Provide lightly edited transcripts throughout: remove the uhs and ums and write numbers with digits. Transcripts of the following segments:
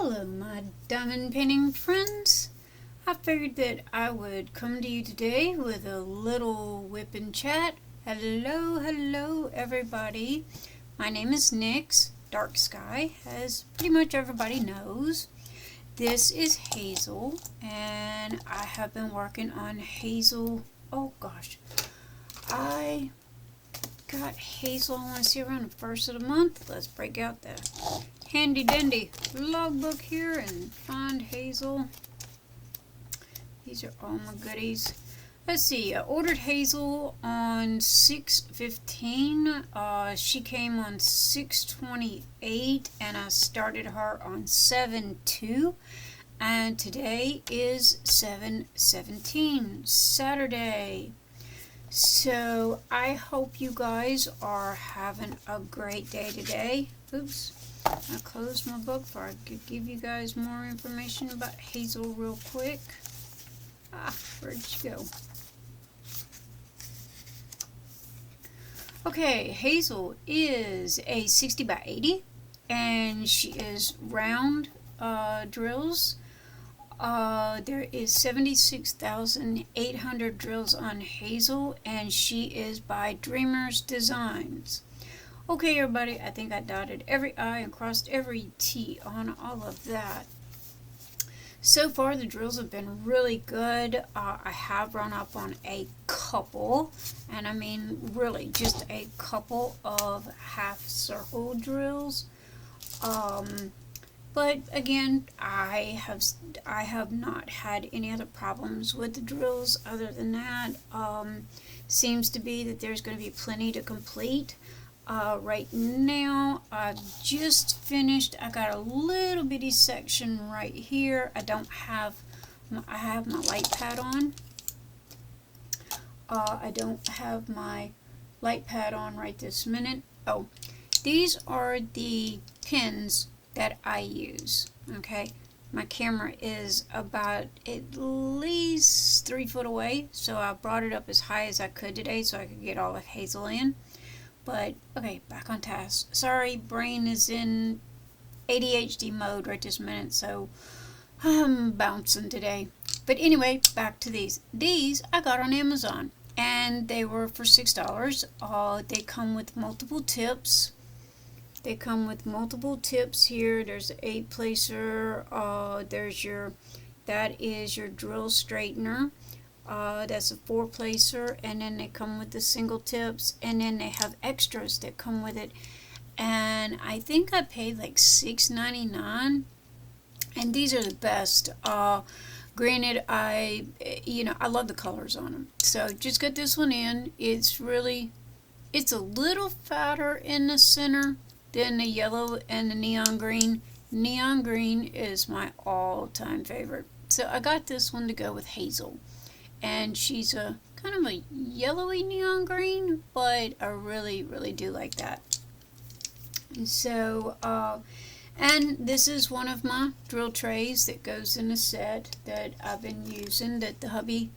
Hello, my diamond painting friends. I figured that I would come to you today with a little whip and chat. Hello, everybody. My name is Nyx, Dark Sky, as pretty much everybody knows. This is Hazel, and I have been working on Hazel. Oh gosh, I got Hazel, I want to see around the first of the month. Let's break out the handy dandy logbook here and find Hazel. These are all my goodies. Let's see, I ordered Hazel on 6/15. She came on 6/28 and I started her on 7/2. And today is 7/17, Saturday. So I hope you guys are having a great day today. Oops, I closed my book before I could give you guys more information about Hazel real quick. Where'd she go? Okay, Hazel is a 60 by 80 and she is round drills. There is 76,800 drills on Hazel, and she is by Dreamers Designs. Okay, everybody, I think I dotted every I and crossed every T on all of that. So far, the drills have been really good. I have run up on a couple, and I mean really just a couple of half circle drills. But again, I have not had any other problems with the drills other than that. Seems to be that there's going to be plenty to complete. Right now, I've just finished. I got a little bitty section right here. I have my light pad on. I don't have my light pad on right this minute. Oh, these are the pins that I use. Okay, my camera is about at least 3 foot away, so I brought it up as high as I could today so I could get all of Hazel in. But okay, back on task. Sorry, brain is in ADHD mode right this minute, so I'm bouncing today. But anyway, back to these. These I got on Amazon and they were for $6. They come with multiple tips. They come with multiple tips here. There's an 8-placer. That is your drill straightener. That's a 4-placer, and then they come with the single tips, and then they have extras that come with it. And I think I paid like $6.99, and these are the best. Granted, I love the colors on them. So just got this one in. It's a little fatter in the center than the yellow and the neon green. Neon green is my all-time favorite. So I got this one to go with Hazel. And she's a kind of a yellowy neon green, but I really, really do like that. And so, and this is one of my drill trays that goes in a set that I've been using, that the hubby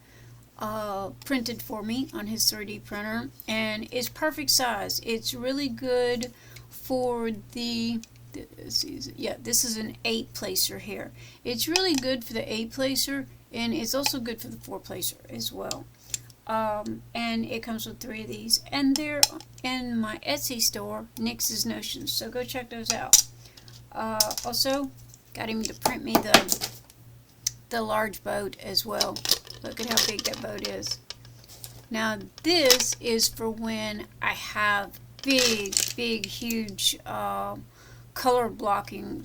printed for me on his 3D printer, and it's perfect size. It's really good for this is an 8-placer here. It's really good for the 8-placer, and it's also good for the 4-placer as well. And it comes with 3 of these, and they're in my Etsy store, Nyx's Notions, so go check those out. Also got him to print me the large boat as well. Look at how big that boat is. Now this is for when I have big huge color blocking,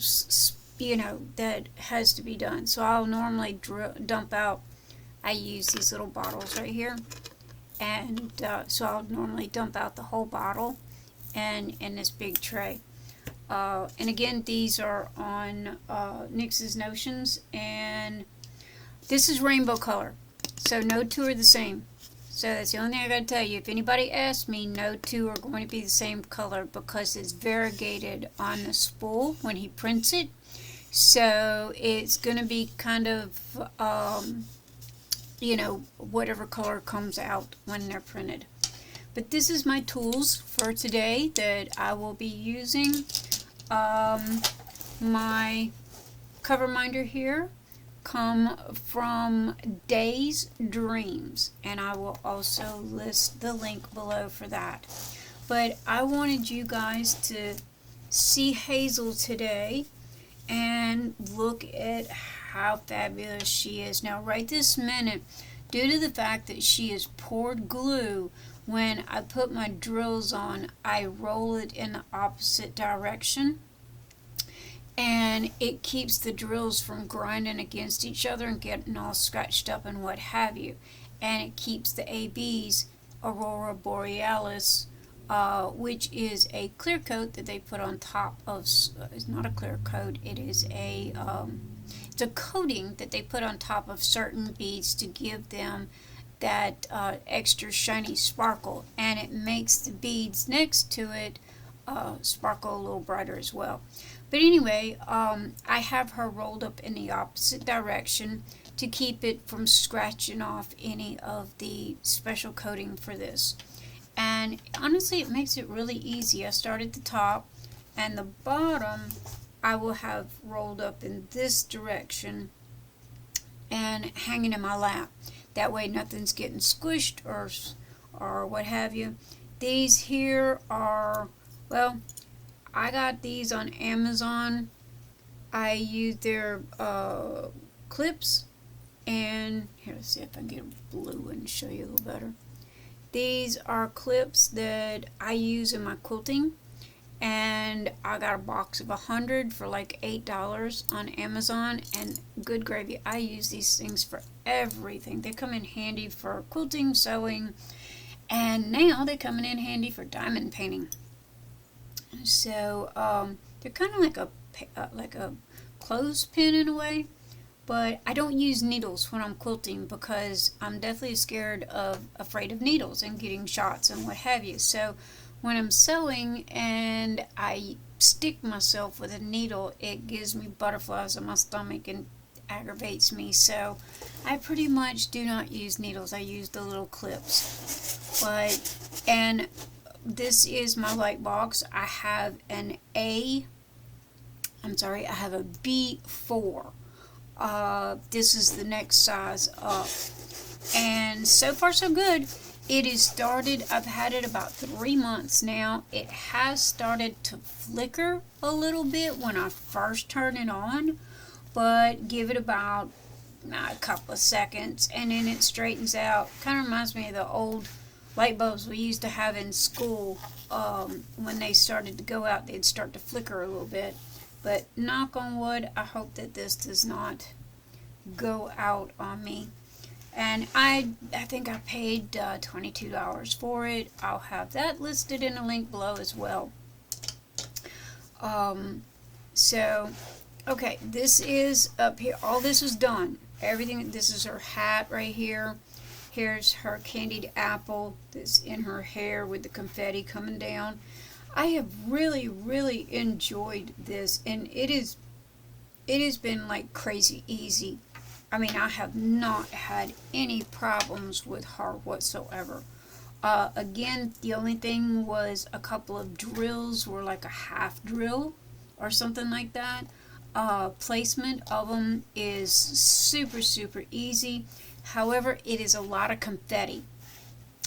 that has to be done. So I'll normally dump out. I use these little bottles right here, and so I'll normally dump out the whole bottle and in this big tray. And again, these are on Nyx's Notions, and this is rainbow color, so no two are the same. So that's the only thing I gotta tell you. If anybody asks me, no two are going to be the same color because it's variegated on the spool when he prints it. So it's gonna be kind of, whatever color comes out when they're printed. But this is my tools for today that I will be using. My cover minder here come from Day's Dreams, and I will also list the link below for that. But I wanted you guys to see Hazel today and look at how fabulous she is. Now right this minute, due to the fact that she is poured glue, when I put my drills on, I roll it in the opposite direction, and it keeps the drills from grinding against each other and getting all scratched up and what have you. And it keeps the ABs, Aurora Borealis, which is a clear coat that they put on top of, it's not a clear coat, it is it's a coating that they put on top of certain beads to give them that extra shiny sparkle, and it makes the beads next to it sparkle a little brighter as well. But anyway, I have her rolled up in the opposite direction to keep it from scratching off any of the special coating for this. And honestly, it makes it really easy. I start at the top, and the bottom I will have rolled up in this direction and hanging in my lap. That way nothing's getting squished or what have you. These here are, well, I got these on Amazon. I used their clips, and here, let's see if I can get blue and show you a little better. These are clips that I use in my quilting, and I got a box of 100 for like $8 on Amazon, and good gravy, I use these things for everything. They come in handy for quilting, sewing, and now they're coming in handy for diamond painting. So they're kind of like a clothespin in a way, but I don't use needles when I'm quilting because I'm definitely afraid of needles and getting shots and what have you. So when I'm sewing and I stick myself with a needle, it gives me butterflies in my stomach and aggravates me. So I pretty much do not use needles. I use the little clips. And this is my light box. I have I have a B4. This is the next size up. And so far so good. It is started, I've had it about 3 months now. It has started to flicker a little bit when I first turn it on, but give it about a couple of seconds and then it straightens out. Kind of reminds me of the old light bulbs we used to have in school. When they started to go out, they'd start to flicker a little bit. But knock on wood, I hope that this does not go out on me. And I think I paid $22 for it. I'll have that listed in a link below as well. So, okay, this is up here. All this is done. Everything, this is her hat right here. Here's her candied apple that's in her hair with the confetti coming down. I have really, really enjoyed this, and it has been like crazy easy. I mean, I have not had any problems with her whatsoever. Again, the only thing was a couple of drills were like a half drill or something like that. Placement of them is super, super easy. However, it is a lot of confetti.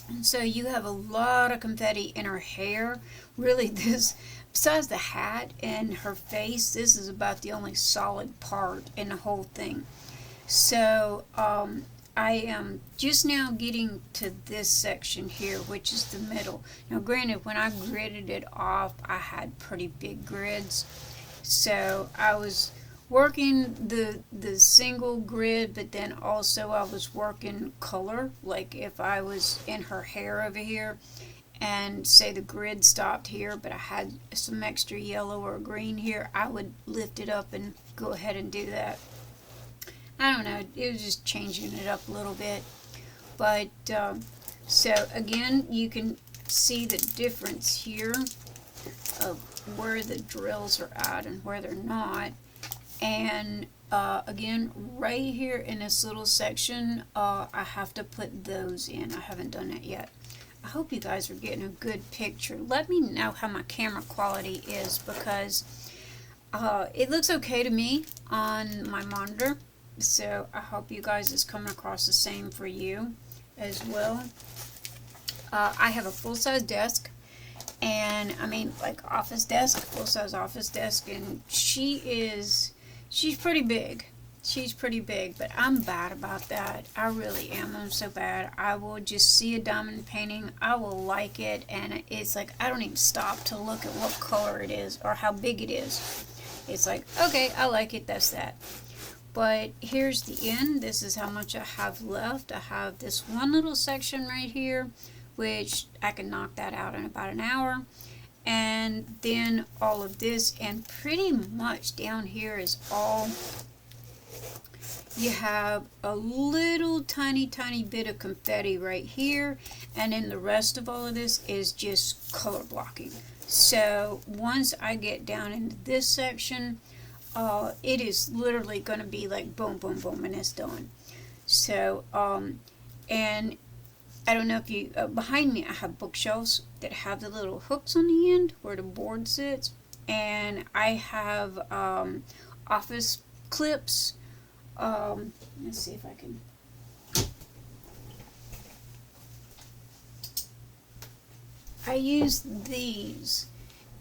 And so you have a lot of confetti in her hair. Really, this, besides the hat and her face, this is about the only solid part in the whole thing. So I am just now getting to this section here, which is the middle. Now granted, when I gridded it off, I had pretty big grids. So I was working the single grid, but then also I was working color. Like if I was in her hair over here, and say the grid stopped here, but I had some extra yellow or green here, I would lift it up and go ahead and do that. I don't know, it was just changing it up a little bit. But, so again, you can see the difference here of where the drills are at and where they're not. And, again, right here in this little section, I have to put those in. I haven't done that yet. I hope you guys are getting a good picture. Let me know how my camera quality is, because It looks okay to me on my monitor, so I hope you guys is coming across the same for you as well. I have a full-size desk, and I mean like office desk, full-size office desk, and she's pretty big. She's pretty big, but I'm bad about that. I really am. I'm so bad. I will just see a diamond painting, I will like it, and it's like I don't even stop to look at what color it is or how big it is. It's like, okay, I like it, that's that. But here's the end. This is how much I have left. I have this one little section right here, which I can knock that out in about an hour. And then all of this, and pretty much down here is all. You have a little tiny bit of confetti right here, and then the rest of all of this is just color blocking. So once I get down into this section, it is literally going to be like boom, boom, boom, and it's done. So, and I don't know if you, behind me I have bookshelves that have the little hooks on the end where the board sits, and I have office clips. Let's see if I can. I use these,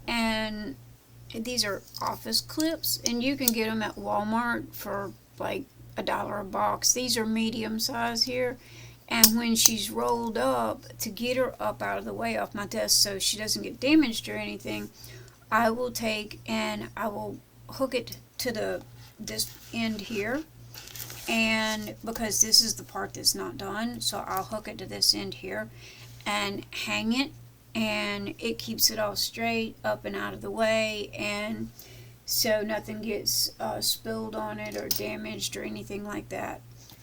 and these are office clips, and you can get them at Walmart for like $1 a box. These are medium size here, and when she's rolled up, to get her up out of the way off my desk so she doesn't get damaged or anything, I will take and I will hook it to this end here. And because this is the part that's not done, so I'll hook it to this end here and hang it, and it keeps it all straight up and out of the way, and so nothing gets spilled on it or damaged or anything like that.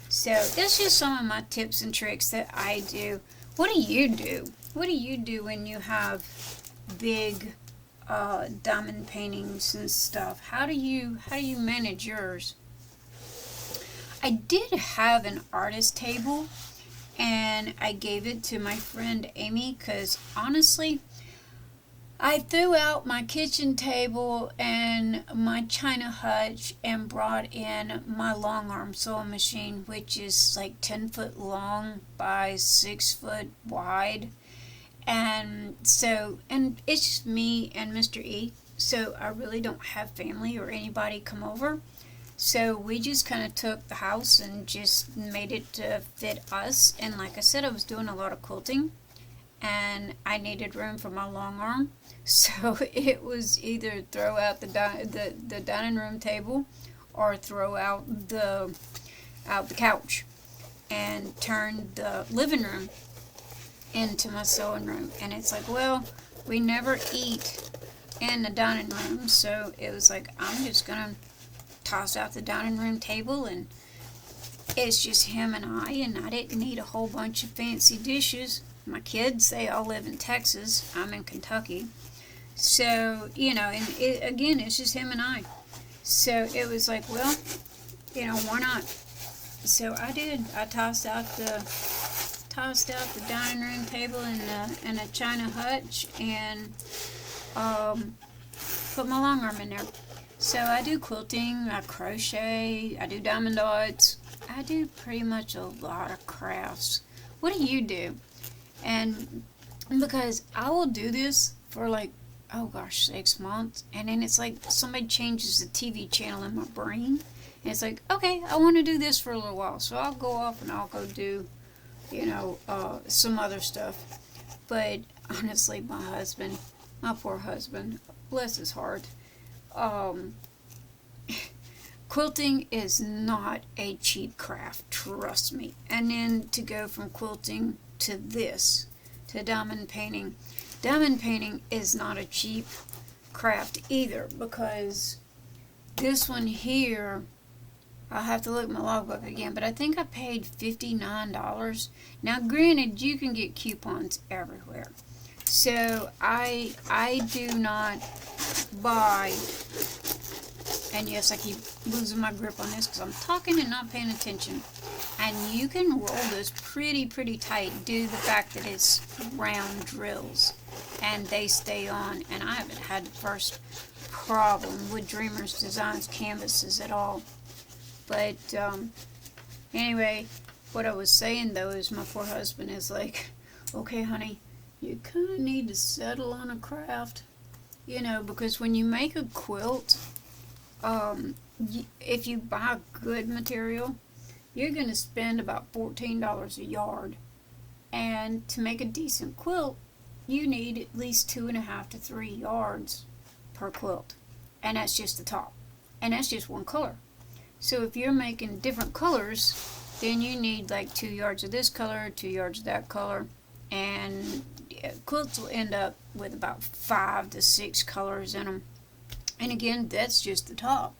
So that's just some of my tips and tricks that I do. What do you do? What do you do when you have big diamond paintings and stuff? How do you manage yours? I did have an artist table, and I gave it to my friend Amy because honestly, I threw out my kitchen table and my china hutch and brought in my long arm sewing machine, which is like 10 foot long by 6 foot wide. And so, and it's just me and Mr. E, so I really don't have family or anybody come over. So we just kind of took the house and just made it to fit us. And like I said, I was doing a lot of quilting, and I needed room for my long arm. So it was either throw out the dining room table or throw out the couch and turn the living room into my sewing room. And it's like, well, we never eat in the dining room, so it was like, I'm just gonna toss out the dining room table, and it's just him and I didn't need a whole bunch of fancy dishes. My kids, they all live in Texas. I'm in Kentucky. So, you know, and again, it's just him and I. So it was like, well, you know, why not? So I did. I tossed out the dining room table and a china hutch, and put my long arm in there. So I do quilting, I crochet, I do diamond dots, I do pretty much a lot of crafts. What do you do? And because I will do this for like, oh gosh, 6 months, and then it's like somebody changes the TV channel in my brain, and it's like, okay, I want to do this for a little while, so I'll go off and I'll go do, you know, some other stuff. But honestly, my poor husband, bless his heart, quilting is not a cheap craft, trust me. And then to go from quilting to this, to diamond painting is not a cheap craft either, because this one here, I'll have to look at my logbook again, but I think I paid $59. Now granted, you can get coupons everywhere, so I do not buy, and yes, I keep losing my grip on this because I'm talking and not paying attention, and you can roll this pretty tight due to the fact that it's round drills and they stay on, and I haven't had to first problem with Dreamers Designs canvases at all. But anyway, what I was saying though is my poor husband is like, okay honey, you kind of need to settle on a craft, you know, because when you make a quilt, if you buy good material, you're going to spend about $14 a yard. And to make a decent quilt, you need at least 2.5 to 3 yards per quilt. And that's just the top. And that's just one color. So if you're making different colors, then you need like 2 yards of this color, 2 yards of that color. And quilts will end up with about 5 to 6 colors in them. And again, that's just the top.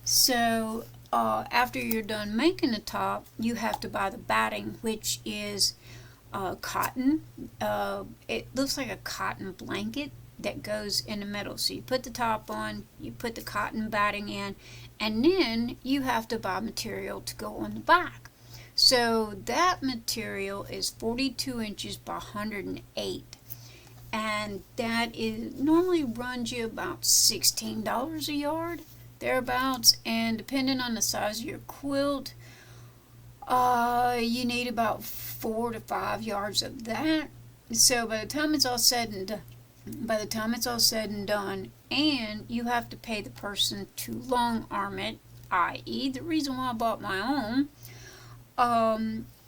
So after you're done making the top, you have to buy the batting, which is cotton. It looks like a cotton blanket that goes in the middle. So you put the top on, you put the cotton batting in, and then you have to buy material to go on the back. So that material is 42 inches by 108. And that is normally runs you about $16 a yard, thereabouts. And depending on the size of your quilt, you need about 4 to 5 yards of that. So by the time it's all said and done, and you have to pay the person to long arm it, i.e. the reason why I bought my own.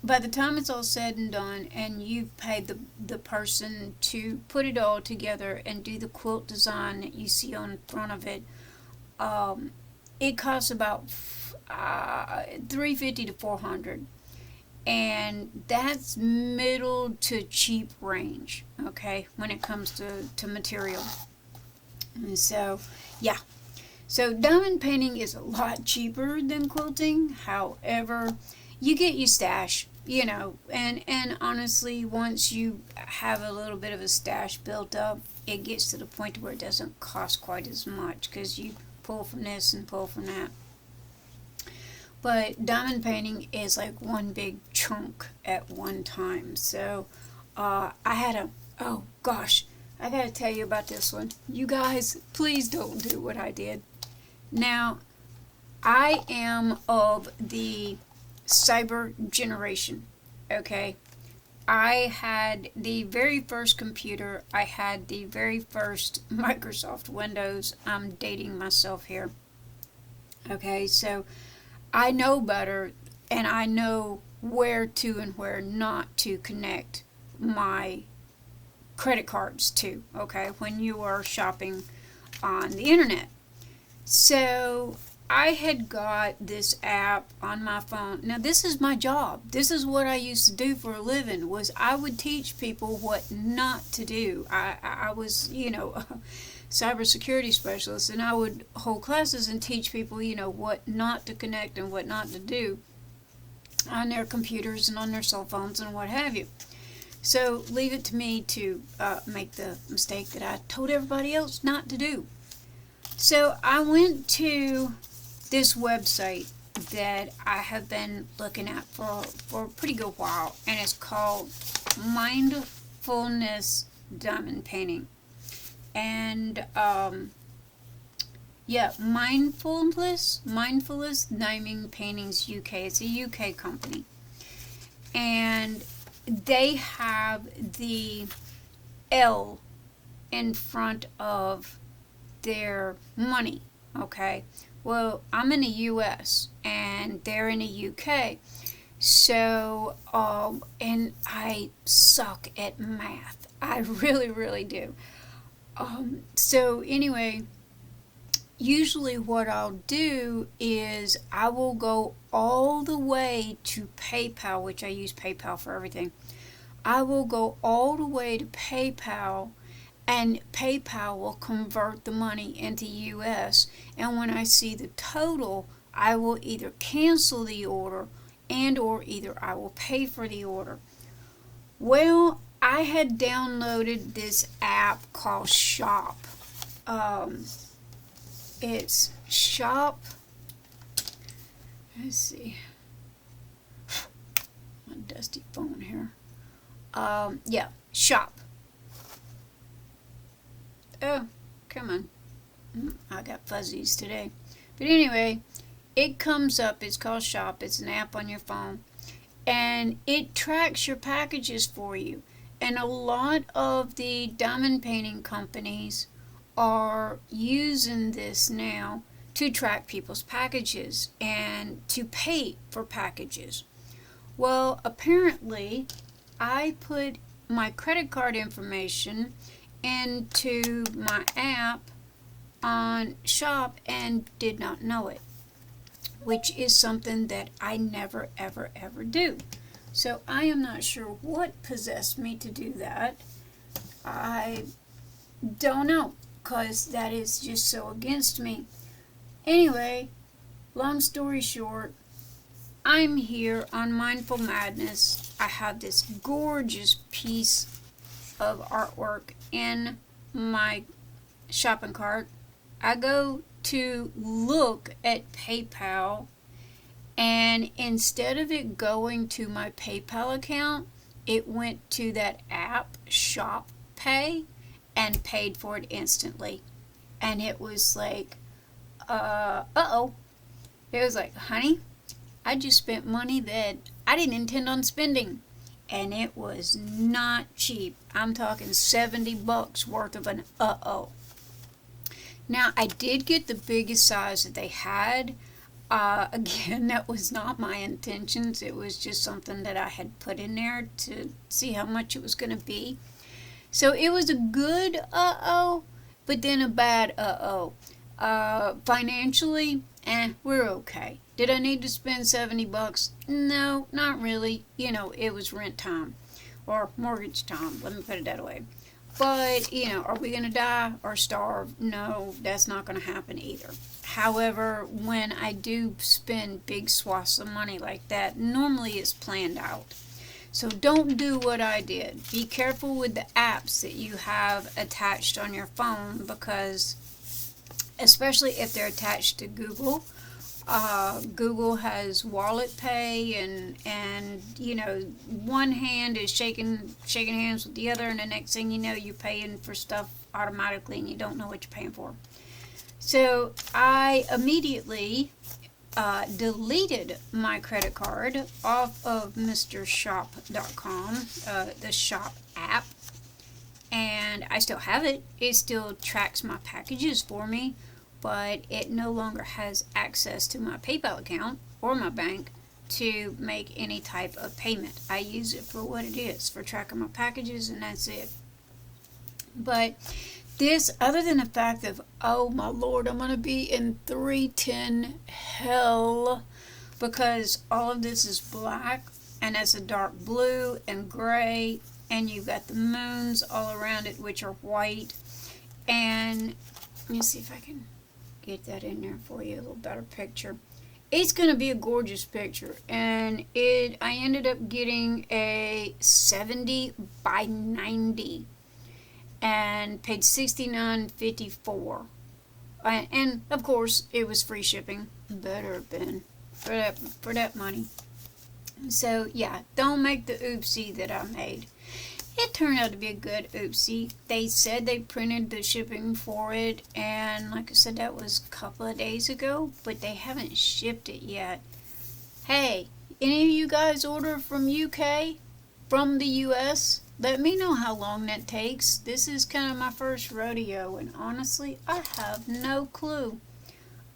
By the time it's all said and done, and you've paid the person to put it all together and do the quilt design that you see on the front of it, it costs about $350 to $400, and that's middle to cheap range, okay, when it comes to material. And so yeah, so diamond painting is a lot cheaper than quilting. However, you get your stash, you know, and honestly, once you have a little bit of a stash built up, it gets to the point where it doesn't cost quite as much, because you pull from this and pull from that. But diamond painting is like one big chunk at one time. So I had oh gosh, I gotta tell you about this one. You guys, please don't do what I did. Now, I am of the cyber generation, okay? I had the very first computer. I had the very first Microsoft Windows. I'm dating myself here. Okay, so I know better, and I know where to and where not to connect my credit cards to, okay, when you are shopping on the internet. So I had got this app on my phone. Now, this is my job. This is what I used to do for a living, was I would teach people what not to do. I was, you know, a cybersecurity specialist, and I would hold classes and teach people, you know, what not to connect and what not to do on their computers and on their cell phones and what have you. So leave it to me to make the mistake that I told everybody else not to do. So I went to this website that I have been looking at for a pretty good while, and it's called Mindfulness Diamond Painting. And yeah, Mindfulness Diamond Paintings UK. It's a UK company, and they have the L in front of their money, okay? Well, I'm in the US and they're in the UK. So, and I suck at math. I really, really do. So anyway, usually what I'll do is I will go all the way to PayPal, which I use PayPal for everything. I will go all the way to PayPal, and PayPal will convert the money into US, and when I see the total, I will either cancel the order and or either I will pay for the order. Well, I had downloaded this app called Shop. It's Shop. Let's see. My dusty phone here. Yeah, Shop. Oh, come on. I got fuzzies today. But anyway, it comes up. It's called Shop. It's an app on your phone. And it tracks your packages for you. And a lot of the diamond painting companies are using this now to track people's packages and to pay for packages. Well, apparently, I put my credit card information into my app on Shop and did not know it, which is something that I never, ever, ever do. So I am not sure what possessed me to do that. I don't know, because that is just so against me. Anyway, long story short, I'm here on Mindful Madness. I have this gorgeous piece of artwork in my shopping cart. I go to look at PayPal, and instead of it going to my PayPal account, it went to that app, Shop Pay, and paid for it instantly. And it was like, uh-oh. It was like, honey, I just spent money that I didn't intend on spending. And it was not cheap. I'm talking $70 worth of an uh-oh. Now, I did get the biggest size that they had. Again, that was not my intentions. It was just something that I had put in there to see how much it was going to be. So it was a good uh-oh, but then a bad uh-oh. Financially, we're okay. Did I need to spend $70? No, not really. You know, it was rent time or mortgage time. Let me put it that way. But, you know, are we going to die or starve? No, that's not going to happen either. However, when I do spend big swaths of money like that, normally it's planned out. So don't do what I did. Be careful with the apps that you have attached on your phone, because especially if they're attached to Google, Google has wallet pay, and you know, one hand is shaking hands with the other, and the next thing you know, you're paying for stuff automatically and you don't know what you're paying for. So I immediately deleted my credit card off of MrShop.com, the Shop app, and I still have it. It still tracks my packages for me, but it no longer has access to my PayPal account or my bank to make any type of payment. I use it for what it is, for tracking my packages, and that's it. But this, other than the fact of, oh my Lord, I'm going to be in 310 hell, because all of this is black, and it's a dark blue and gray, and you've got the moons all around it, which are white. And let me see if I can get that in there for you, a little better picture. It's going to be a gorgeous picture, and I ended up getting a 70 by 90 and paid $69.54, and of course it was free shipping. Better have been for that money. So yeah, don't make the oopsie that I made. It turned out to be a good oopsie. They said they printed the shipping for it, and like I said, that was a couple of days ago, but they haven't shipped it yet. Hey, any of you guys order from UK, from the US? Let me know how long that takes. This is kind of my first rodeo, and honestly, I have no clue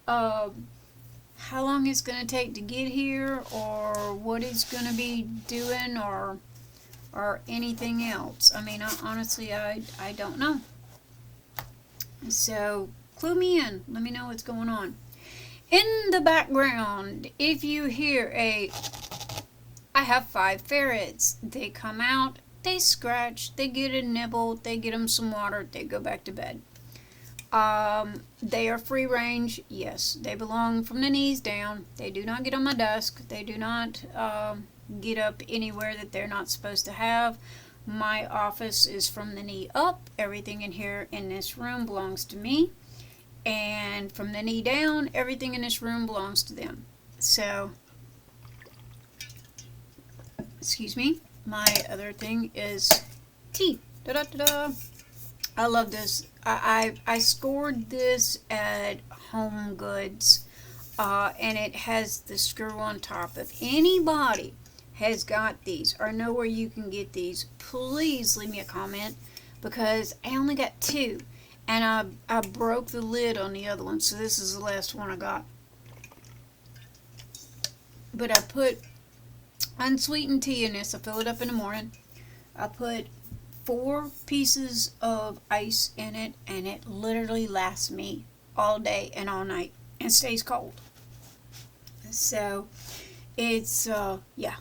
how long it's going to take to get here, or what it's going to be doing, or anything else. I mean, honestly, I don't know. So, clue me in. Let me know what's going on. In the background, if you hear I have 5 ferrets. They come out, they scratch, they get a nibble, they get them some water, they go back to bed. They are free range. Yes, they belong from the knees down. They do not get on my desk. They do not get up anywhere that they're not supposed to have. My office is from the knee up. Everything in here in this room belongs to me. And from the knee down, everything in this room belongs to them. So, excuse me. My other thing is tea. Da-da-da-da. I love this. I scored this at Home Goods, and it has the screw on top. If anybody has got these or know where you can get these, please leave me a comment, because I only got two, and I broke the lid on the other one, so this is the last one I got. But I put unsweetened tea in this. I fill it up in the morning. I put 4 pieces of ice in it, and it literally lasts me all day and all night and stays cold. So it's yeah,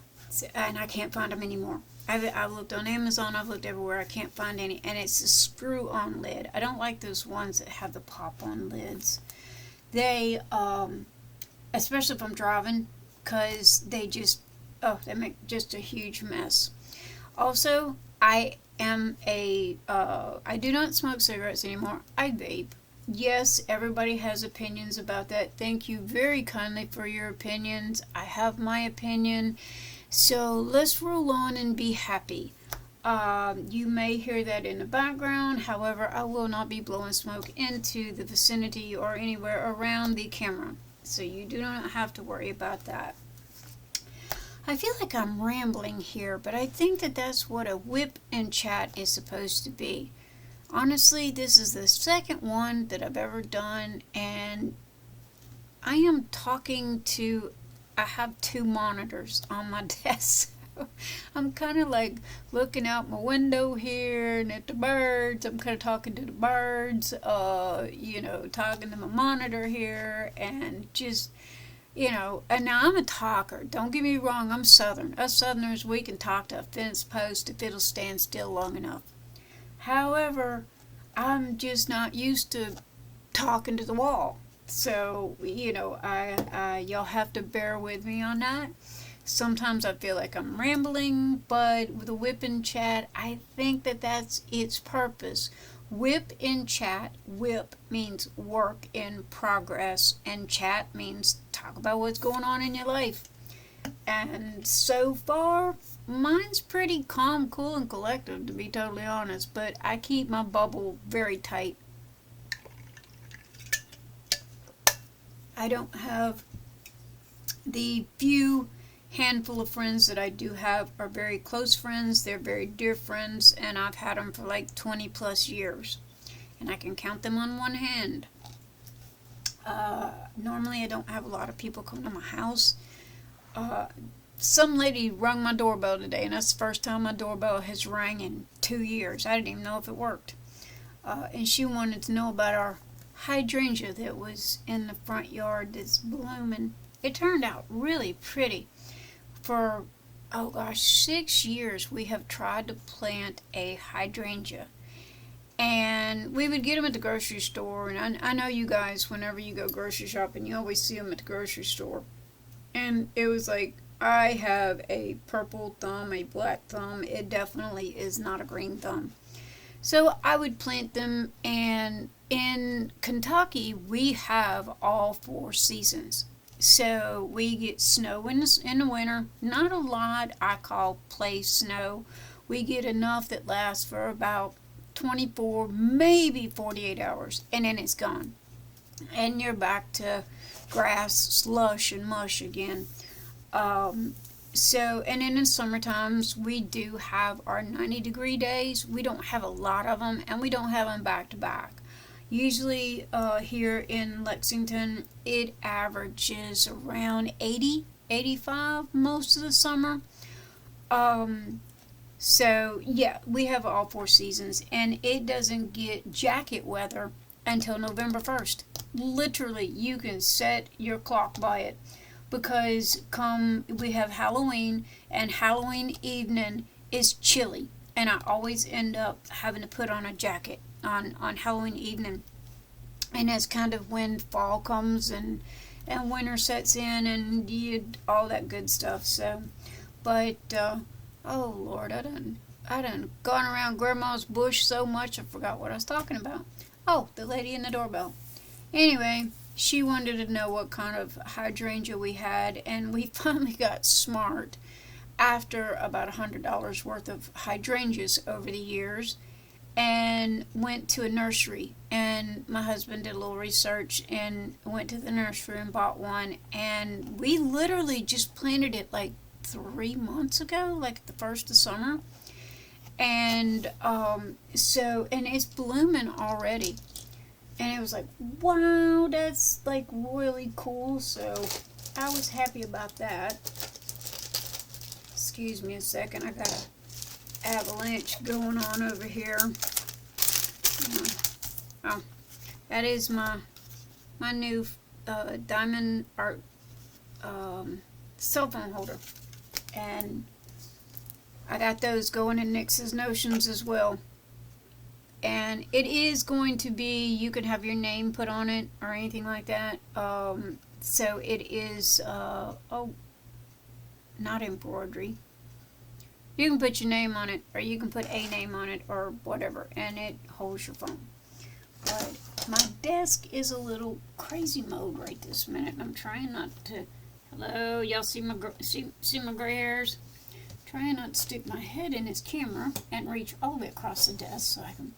and I can't find them anymore. I've looked on Amazon, I've looked everywhere, I can't find any, and it's a screw on lid. I don't like those ones that have the pop on lids. They especially if I'm driving, because they just, oh, they make just a huge mess. Also, I do not smoke cigarettes anymore. I vape. Yes, everybody has opinions about that. Thank you very kindly for your opinions. I have my opinion. So let's roll on and be happy. You may hear that in the background. However, I will not be blowing smoke into the vicinity or anywhere around the camera. So you do not have to worry about that. I feel like I'm rambling here, but I think that that's what a whip and chat is supposed to be. Honestly, this is the second one that I've ever done, and I am talking to, I have 2 monitors on my desk. I'm kind of like looking out my window here and at the birds. I'm kind of talking to the birds, talking to my monitor here, and just, and now I'm a talker. Don't get me wrong, I'm Southern. Us Southerners, we can talk to a fence post if it'll stand still long enough. However, I'm just not used to talking to the wall. So, y'all have to bear with me on that. Sometimes I feel like I'm rambling, but with a whip and chat, I think that that's its purpose. Whip in chat, whip means work in progress, and chat means talk about what's going on in your life. And so far, mine's pretty calm, cool, and collective, to be totally honest, but I keep my bubble very tight. I don't have the few handful of friends that I do have are very close friends. They're very dear friends, and I've had them for like 20 plus years, and I can count them on one hand. Normally I don't have a lot of people come to my house. Some lady rung my doorbell today, and that's the first time my doorbell has rang in 2 years. I didn't even know if it worked. And she wanted to know about our hydrangea that was in the front yard that's blooming. It turned out really pretty. For, 6 years we have tried to plant a hydrangea. And we would get them at the grocery store. And I know you guys, whenever you go grocery shopping, you always see them at the grocery store. And it was like, I have a purple thumb, a black thumb. It definitely is not a green thumb. So I would plant them, and in Kentucky, we have all 4 seasons. So we get snow in the winter. Not a lot, I call play snow. We get enough that lasts for about 24, maybe 48 hours, and then it's gone. And you're back to grass, slush, and mush again. And then in summer times, we do have our 90-degree days. We don't have a lot of them, and we don't have them back to back. Usually here in Lexington, it averages around 80, 85 most of the summer. So yeah, we have all 4 seasons, and it doesn't get jacket weather until November 1st. Literally, you can set your clock by it, because we have Halloween, and Halloween evening is chilly, and I always end up having to put on a jacket on Halloween evening. And that's kind of when fall comes and winter sets in, and all that good stuff. So, but oh Lord, I done gone around Grandma's bush so much I forgot what I was talking about. Oh, the lady in the doorbell. Anyway, she wanted to know what kind of hydrangea we had, and we finally got smart after about $100 worth of hydrangeas over the years. and went to a nursery, and my husband did a little research and went to the nursery and bought one, and we literally just planted it like 3 months ago, like the first of summer. And and it's blooming already, and it was like, wow, that's like really cool. So I was happy about that. Excuse me a second, I got an avalanche going on over here. Oh, that is my new diamond art cell phone holder, and I got those going in Nyx's Notions as well. And it is going to be, you can have your name put on it or anything like that. So it is, oh, not embroidery. You can put your name on it, or you can put a name on it, or whatever, and it holds your phone. But my desk is a little crazy mode right this minute. I'm trying not to, hello, y'all see my gray hairs? Trying not to stick my head in his camera and reach all the way across the desk so I can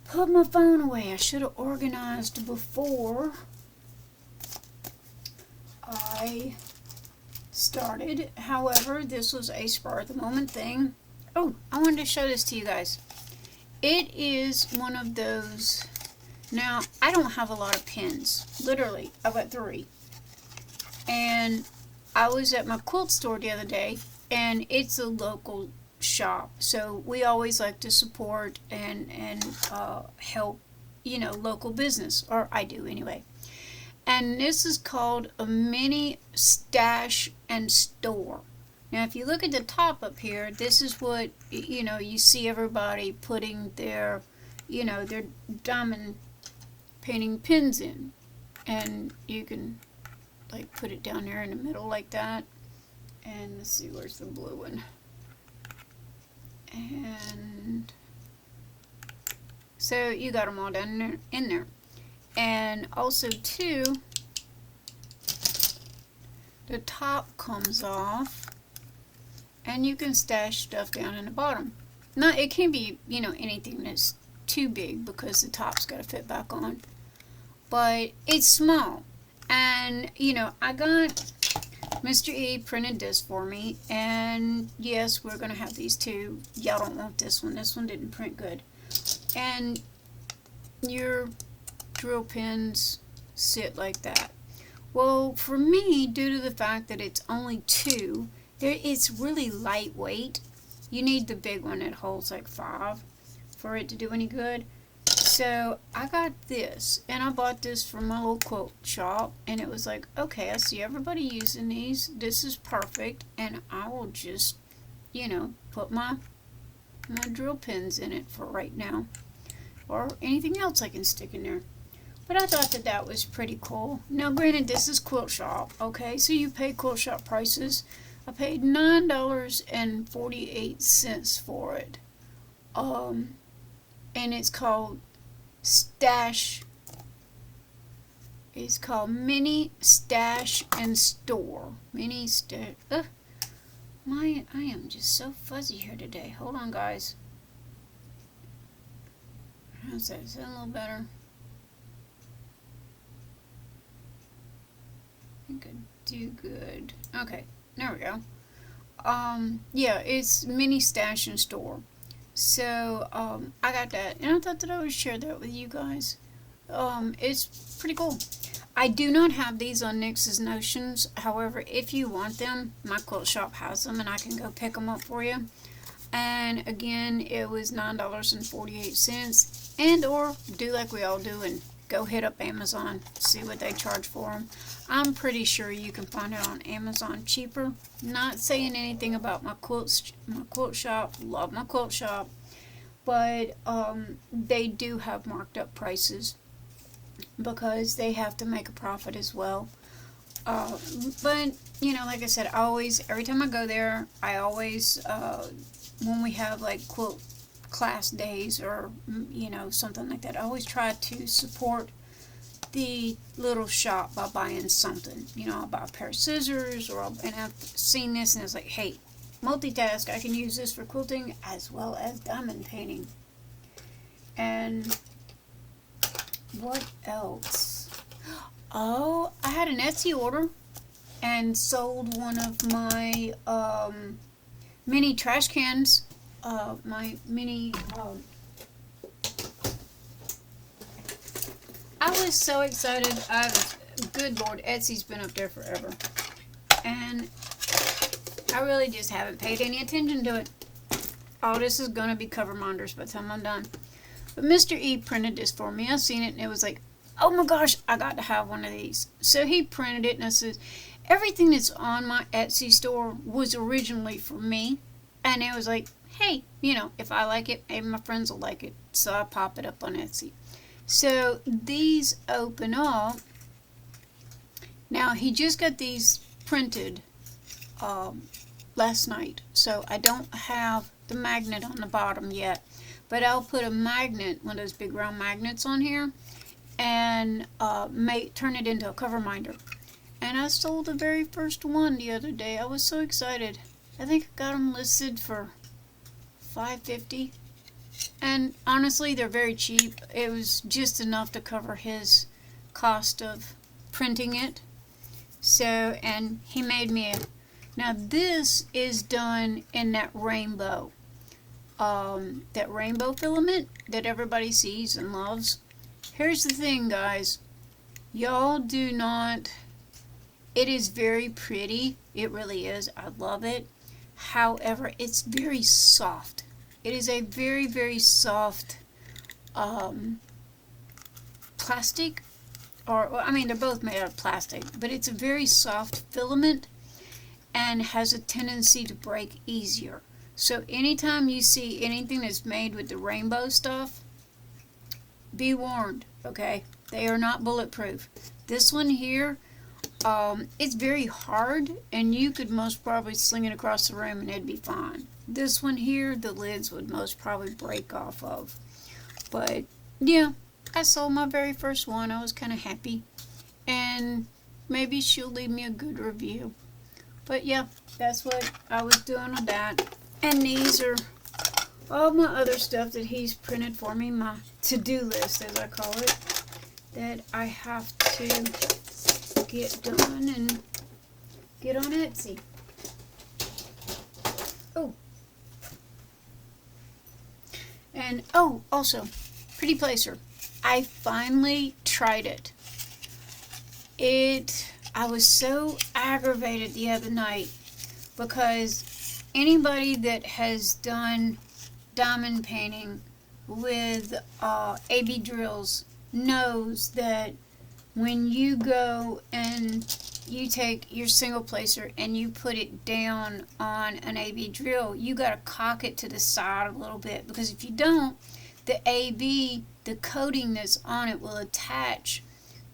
put my phone away. I should have organized before I started. However, this was a spur of the moment thing. Oh, I wanted to show this to you guys. It is one of those. Now, I don't have a lot of pins. Literally, I've got 3. And I was at my quilt store the other day, and it's a local shop, so we always like to support and help, local business, or I do anyway. And this is called a mini stash and store. Now, if you look at the top up here, this is what you see everybody putting their their diamond painting pins in, and you can like put it down there in the middle like that. And let's see, where's the blue one? And so you got them all down in there. And also too, the top comes off, and you can stash stuff down in the bottom. Now it can be, anything that's too big, because the top's got to fit back on. But it's small. And, I got Mr. E printed this for me, and yes, we're going to have these two. Y'all don't want this one. This one didn't print good. And your drill pins sit like that. Well, for me, due to the fact that it's only 2, it's really lightweight. You need the big one that holds like 5 for it to do any good. So I got this, and I bought this from my little quilt shop, and it was like, okay, I see everybody using these. This is perfect, and I will just, put my drill pins in it for right now, or anything else I can stick in there. But I thought that was pretty cool. Now, granted, this is quilt shop, okay, so you pay quilt shop prices. I paid $9.48 for it, and it's called Stash. It's called Mini Stash and Store. Mini Stash. I am just so fuzzy here today. Hold on, guys. How's that? Is that a little better? I think I do good. Okay, there we go. Yeah, it's Mini Stash and Store. So, I got that, and I thought that I would share that with you guys. It's pretty cool. I do not have these on Nyx's Notions. However, if you want them, my quilt shop has them, and I can go pick them up for you. And again, it was $9.48, and or do like we all do and go hit up Amazon, see what they charge for them. I'm pretty sure you can find it on Amazon cheaper. Not saying anything about my quilt shop. Love my quilt shop, but they do have marked up prices because they have to make a profit as well. But like I said, every time I go there, I always when we have like quilt class days or something like that, I always try to support the little shop by buying something. I'll buy a pair of scissors, and I've seen this and it's like, hey, multitask, I can use this for quilting as well as diamond painting. And what else? Oh, I had an Etsy order and sold one of my mini trash cans. My mini. I was so excited. Good Lord, Etsy's been up there forever, and I really just haven't paid any attention to it. Oh, this is gonna be cover minders by the time I'm done. But Mr. E printed this for me. I seen it and it was like, oh my gosh, I got to have one of these. So he printed it, and I said, everything that's on my Etsy store was originally for me. And it was like, hey, you know, if I like it, maybe my friends will like it. So I pop it up on Etsy. So these open up. Now he just got these printed last night. So I don't have the magnet on the bottom yet. But I'll put a magnet, one of those big round magnets on here, and turn it into a cover minder. And I sold the very first one the other day. I was so excited. I think I got them listed for $5.50. And honestly, they're very cheap. It was just enough to cover his cost of printing it. So, and he made me a... Now this is done in that rainbow. That rainbow filament that everybody sees and loves. Here's the thing, guys. Y'all do not... It is very pretty. It really is. I love it. However, it's very soft. It is a very, very soft plastic. Well, I mean, they're both made out of plastic. But it's a very soft filament and has a tendency to break easier. So anytime you see anything that's made with the rainbow stuff, be warned, okay? They are not bulletproof. This one here, it's very hard, and you could most probably sling it across the room and it'd be fine. This one here, the lids would most probably break off of. But, yeah, I sold my very first one. I was kind of happy. And maybe she'll leave me a good review. But, yeah, that's what I was doing with that. And these are all my other stuff that he's printed for me, my to-do list, as I call it, that I have to get done and get on Etsy. Oh. And, oh, also, Pretty Placer. I finally tried it. I was so aggravated the other night because anybody that has done diamond painting with AB drills knows that when you go and you take your single placer and you put it down on an AB drill, you got to cock it to the side a little bit, because if you don't, the AB, the coating that's on it, will attach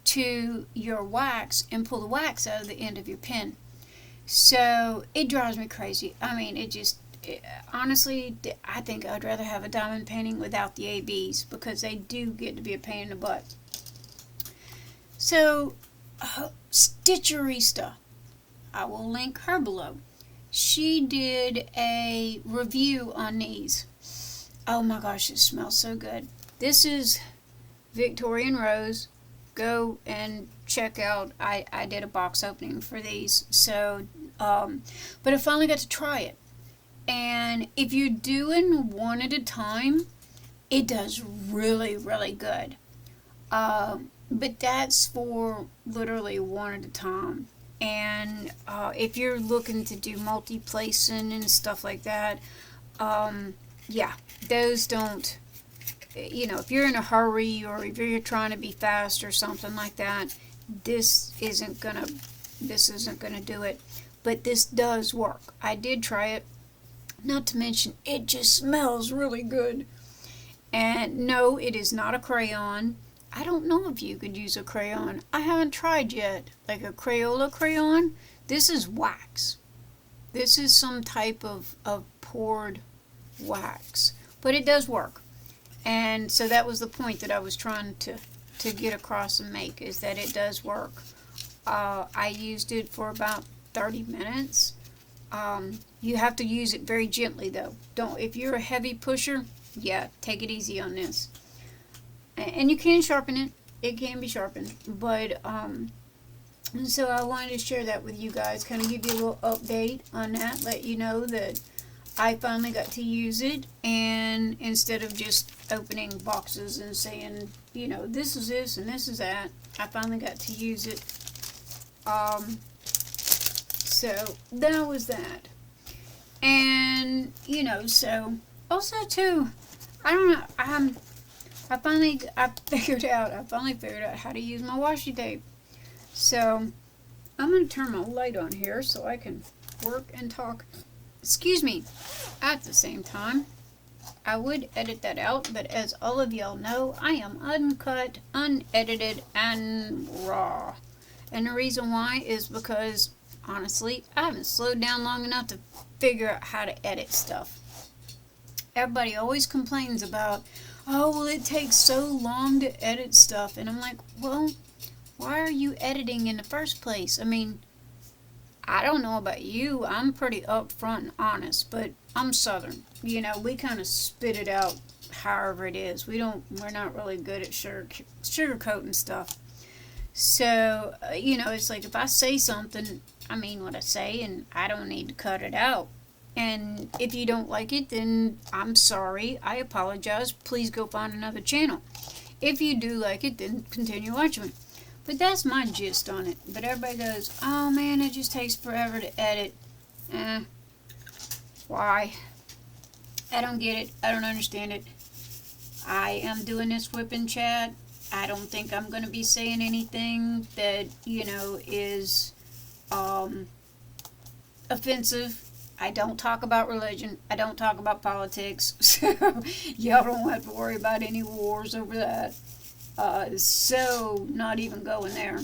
to your wax and pull the wax out of the end of your pen. So it drives me crazy. I mean, honestly, I think I'd rather have a diamond painting without the ABs, because they do get to be a pain in the butt. So, Stitcherista, I will link her below. She did a review on these. Oh my gosh, it smells so good. This is Victorian Rose. Go and check out, I did a box opening for these, so but I finally got to try it. And if you're doing one at a time, it does really, really good. But that's for literally one at a time. And if you're looking to do multi-placing and stuff like that, yeah, those don't, you know, if you're in a hurry or if you're trying to be fast or something like that, this isn't gonna do it. But this does work. I did try it. Not to mention, it just smells really good. And no, it is not a crayon. I don't know if you could use a crayon. I haven't tried yet. Like a Crayola crayon. This is wax. This is some type of poured wax. But it does work. And so that was the point that I was trying to get across and make, is that it does work. I used it for about 30 minutes. You have to use it very gently though. If you're a heavy pusher, yeah, take it easy on this. and you can sharpen it. It can be sharpened, but so I wanted to share that with you guys, kind of give you a little update on that, let you know that I finally got to use it, and instead of just opening boxes and saying, you know, this is this and this is that, I finally got to use it. So that was that. And, you know, so also too, I don't know, I finally figured out how to use my washi tape. So I'm going to turn my light on here so I can work and talk, excuse me, at the same time. I would edit that out, but as all of y'all know, I am uncut, unedited, and raw. And the reason why is because, honestly, I haven't slowed down long enough to figure out how to edit stuff. Everybody always complains about, oh, well, it takes so long to edit stuff. And I'm like, well, why are you editing in the first place? I mean, I don't know about you. I'm pretty upfront and honest, but I'm Southern. You know, we kind of spit it out however it is. We're not really good at sugarcoating stuff. So, you know, it's like if I say something, I mean what I say, and I don't need to cut it out. And if you don't like it, then I'm sorry. I apologize. Please go find another channel. If you do like it, then continue watching. But that's my gist on it. But everybody goes, oh man, it just takes forever to edit. Why? I don't get it. I don't understand it. I am doing this whipping chat. I don't think I'm going to be saying anything that, you know, is offensive. I don't talk about religion. I don't talk about politics. So y'all don't have to worry about any wars over that. So not even going there.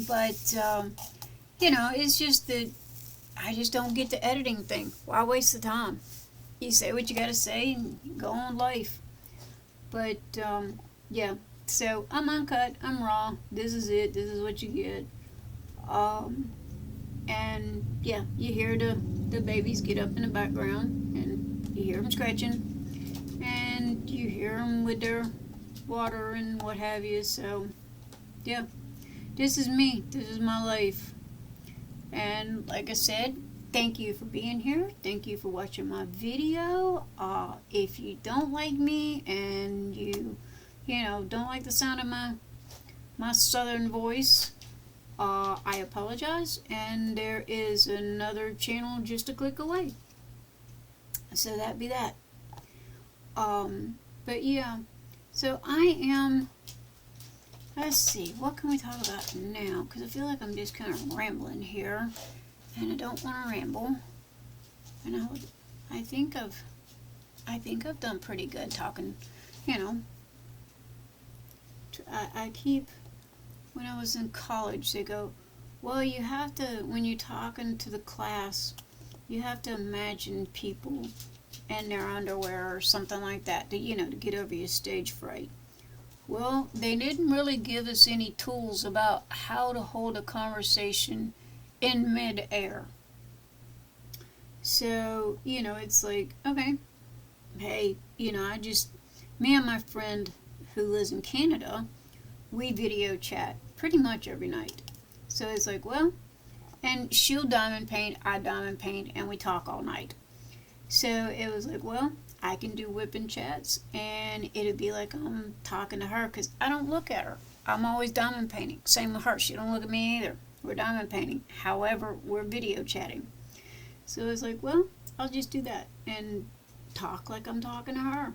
But, you know, it's just that I just don't get the editing thing. Why waste the time? You say what you got to say and go on life. But, yeah. So I'm uncut. I'm raw. This is it. This is what you get. And yeah, you hear the babies get up in the background, and you hear them scratching, and you hear them with their water and what have you. So yeah, this is me. This is my life. And like I said, thank you for being here. Thank you for watching my video. If you don't like me and you know, don't like the sound of my southern voice, I apologize, and there is another channel just a click away. So that'd be that. But yeah, so I am, let's see, what can we talk about now? Because I feel like I'm just kind of rambling here, and I don't want to ramble. And I think I've done pretty good talking, you know. I keep, when I was in college, they go, well, you have to, when you're talking to the class, you have to imagine people in their underwear or something like that, to, you know, to get over your stage fright. Well, they didn't really give us any tools about how to hold a conversation in mid-air. So, you know, it's like, okay, hey, you know, me and my friend who lives in Canada, we video chat pretty much every night. So it's like, well, and she'll diamond paint, I diamond paint, and we talk all night. So it was like, well, I can do whipping chats, and it'd be like I'm talking to her, because I don't look at her. I'm always diamond painting. Same with her. She don't look at me either. We're diamond painting. However, we're video chatting. So it's like, well, I'll just do that and talk like I'm talking to her.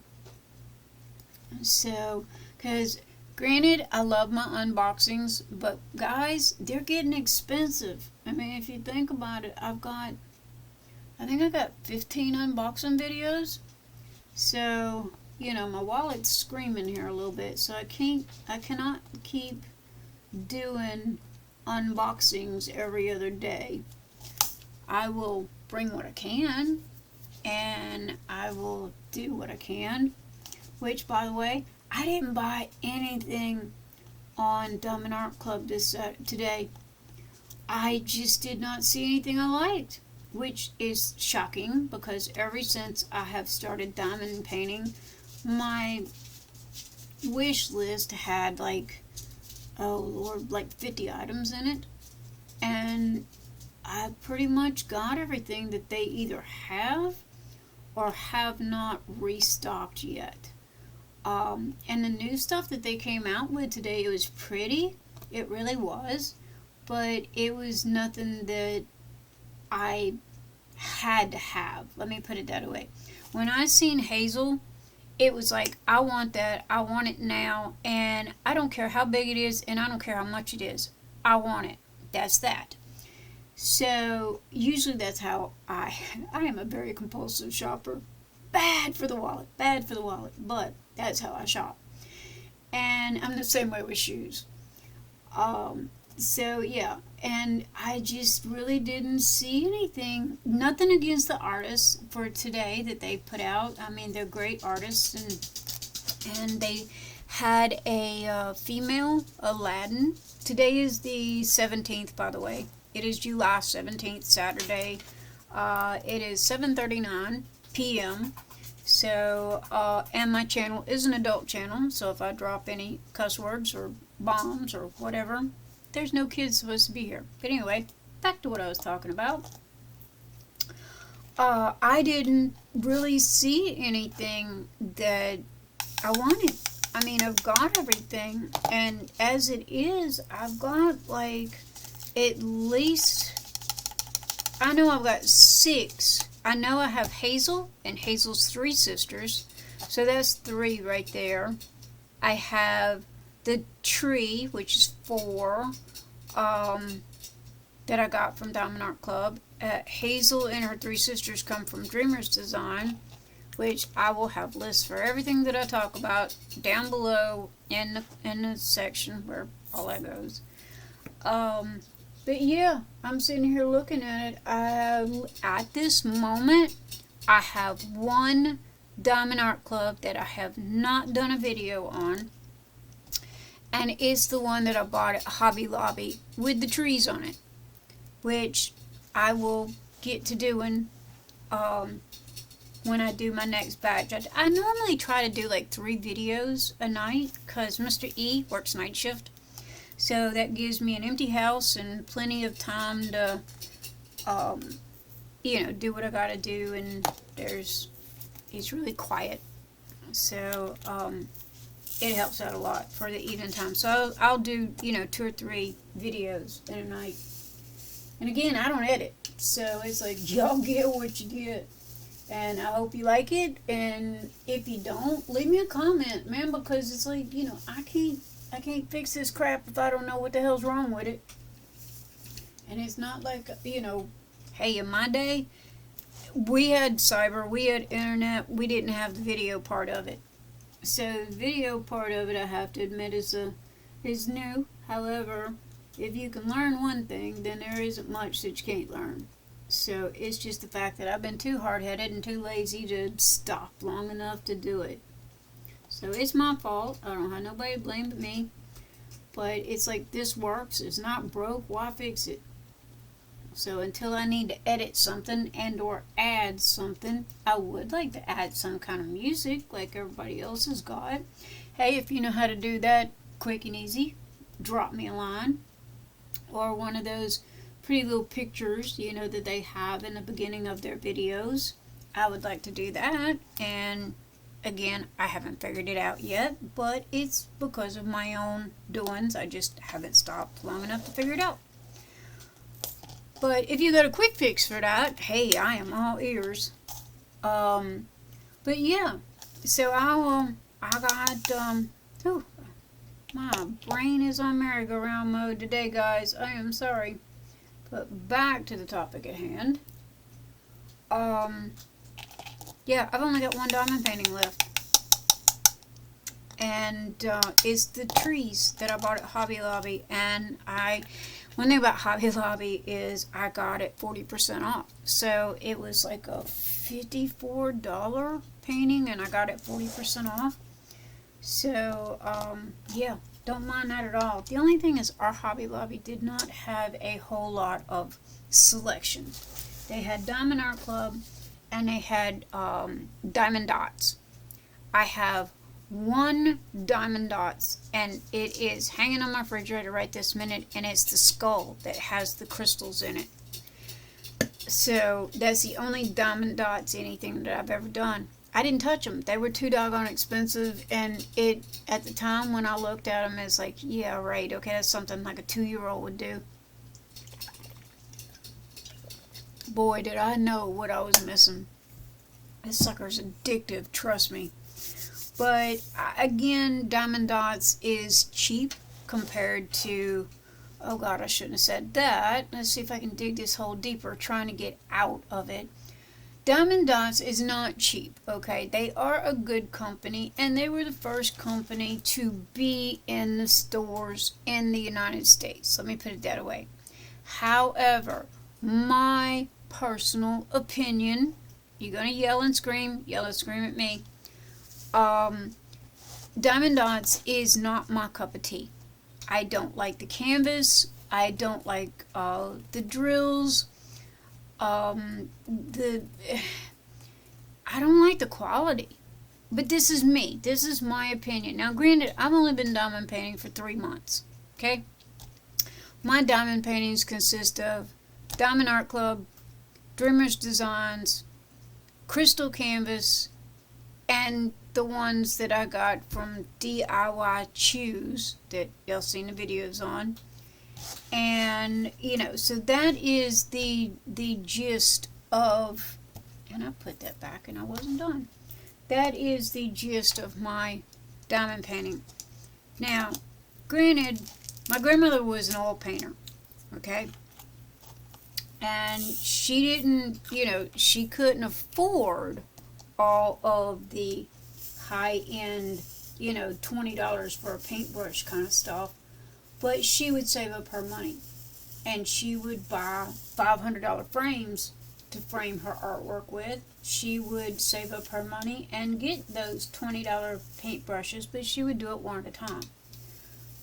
So, because granted, I love my unboxings, but guys, they're getting expensive. I mean, if you think about it, I think I got 15 unboxing videos. So, you know, my wallet's screaming here a little bit, so I cannot keep doing unboxings every other day. I will bring what I can, and I will do what I can, which, by the way, I didn't buy anything on Dumb and Art Club today. I just did not see anything I liked, which is shocking, because ever since I have started diamond painting, my wish list had like, oh Lord, like 50 items in it. And I pretty much got everything that they either have or have not restocked yet. And the new stuff that they came out with today, it was pretty. It really was. But it was nothing that I had to have. Let me put it that way. When I seen Hazel, it was like, I want that. I want it now. And I don't care how big it is, and I don't care how much it is. I want it. That's that. So usually that's how I am a very compulsive shopper. Bad for the wallet. Bad for the wallet. But that's how I shop. And I'm the same way with shoes. So yeah, and I just really didn't see anything. Nothing against the artists for today that they put out. I mean, they're great artists, and they had a female Aladdin. Today is the 17th, by the way. It is July 17th, Saturday. It is 7:39 p.m. So, and my channel is an adult channel, so if I drop any cuss words or bombs or whatever, there's no kids supposed to be here. But anyway, back to what I was talking about. I didn't really see anything that I wanted. I mean, I've got everything, and as it is, I've got like at least, I know I've got 6. I know I have Hazel and Hazel's 3 sisters, so that's 3 right there. I have the tree, which is 4, that I got from Diamond Art Club. Hazel and her 3 sisters come from Dreamer's Design, which I will have lists for everything that I talk about down below in the section where all that goes. But yeah, I'm sitting here looking at it. At this moment, I have 1 Diamond Art Club that I have not done a video on. And it's the one that I bought at Hobby Lobby with the trees on it, which I will get to doing when I do my next batch. I normally try to do like 3 videos a night because Mr. E works night shift. So that gives me an empty house and plenty of time to, do what I gotta do. And it's really quiet. So, it helps out a lot for the evening time. So I'll do, 2 or 3 videos in a night. And again, I don't edit. So it's like, y'all get what you get. And I hope you like it. And if you don't, leave me a comment, man, because it's like, I can't fix this crap if I don't know what the hell's wrong with it. And it's not like, hey, in my day, we had cyber, we had internet, we didn't have the video part of it. So the video part of it, I have to admit, is new. However, if you can learn one thing, then there isn't much that you can't learn. So it's just the fact that I've been too hard-headed and too lazy to stop long enough to do it. So it's my fault. I don't have nobody to blame but me. But it's like, this works. It's not broke. Why fix it? So until I need to edit something and or add something, I would like to add some kind of music like everybody else has got. Hey, if you know how to do that quick and easy, drop me a line. Or one of those pretty little pictures, that they have in the beginning of their videos. I would like to do that. And again, I haven't figured it out yet, but it's because of my own doings. I just haven't stopped long enough to figure it out. But if you got a quick fix for that, hey, I am all ears. But yeah, so I got, my brain is on merry-go-round mode today, guys. I am sorry. But back to the topic at hand. Yeah, I've only got 1 diamond painting left. And it's the trees that I bought at Hobby Lobby. And one thing about Hobby Lobby is I got it 40% off. So it was like a $54 painting, and I got it 40% off. So, yeah, don't mind that at all. The only thing is our Hobby Lobby did not have a whole lot of selection. They had Diamond Art Club, and they had Diamond Dots. I have one Diamond Dots, and it is hanging on my refrigerator right this minute, and it's the skull that has the crystals in it. So that's the only Diamond Dots anything that I've ever done. I didn't touch them. They were too doggone expensive, and it, at the time when I looked at them, it's like, yeah, right, okay, that's something like a 2-year-old would do. Boy, did I know what I was missing. This sucker's addictive, trust me. But again, Diamond Dots is cheap compared to, oh god, I shouldn't have said that. Let's see if I can dig this hole deeper, trying to get out of it. Diamond Dots is not cheap, okay? They are a good company, and they were the first company to be in the stores in the United States. Let me put it that way. However, my personal opinion, you're going to yell and scream at me. Diamond Dots is not my cup of tea. I don't like the canvas. I don't like the drills. I don't like the quality. But this is me. This is my opinion. Now, granted, I've only been diamond painting for 3 months. Okay? My diamond paintings consist of Diamond Art Club, Dreamers Designs, crystal canvas, and the ones that I got from DIY Choose that y'all seen the videos on. And, you know, so that is the gist of, and I put that back and I wasn't done. That is the gist of my diamond painting. Now, granted, my grandmother was an oil painter, okay? And she didn't, you know, she couldn't afford all of the high-end, you know, $20 for a paintbrush kind of stuff. But she would save up her money, and she would buy $500 frames to frame her artwork with. She would save up her money and get those $20 paintbrushes, but she would do it one at a time.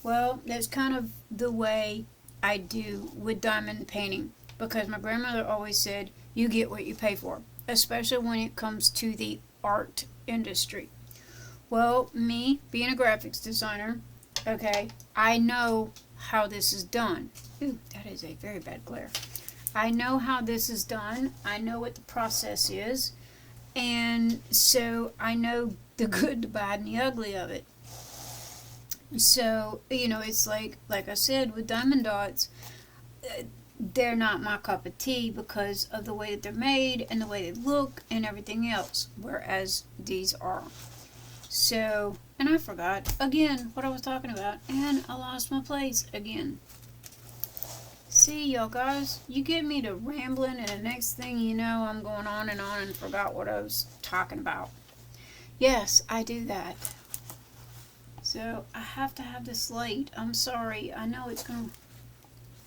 Well, that's kind of the way I do with diamond painting, because my grandmother always said, you get what you pay for, especially when it comes to the art industry. Well, me being a graphics designer, okay, I know how this is done. Ooh, that is a very bad glare. I know how this is done. I know what the process is. And so I know the good, the bad, and the ugly of it. So, you know, it's like I said, with Diamond Dots, they're not my cup of tea because of the way that they're made and the way they look and everything else, whereas these are. So, and I forgot again what I was talking about, and I lost my place again. See, y'all guys, you get me to rambling, and the next thing you know, I'm going on and forgot what I was talking about. Yes, I do that. So, I have to have this light. I'm sorry. I know it's going to...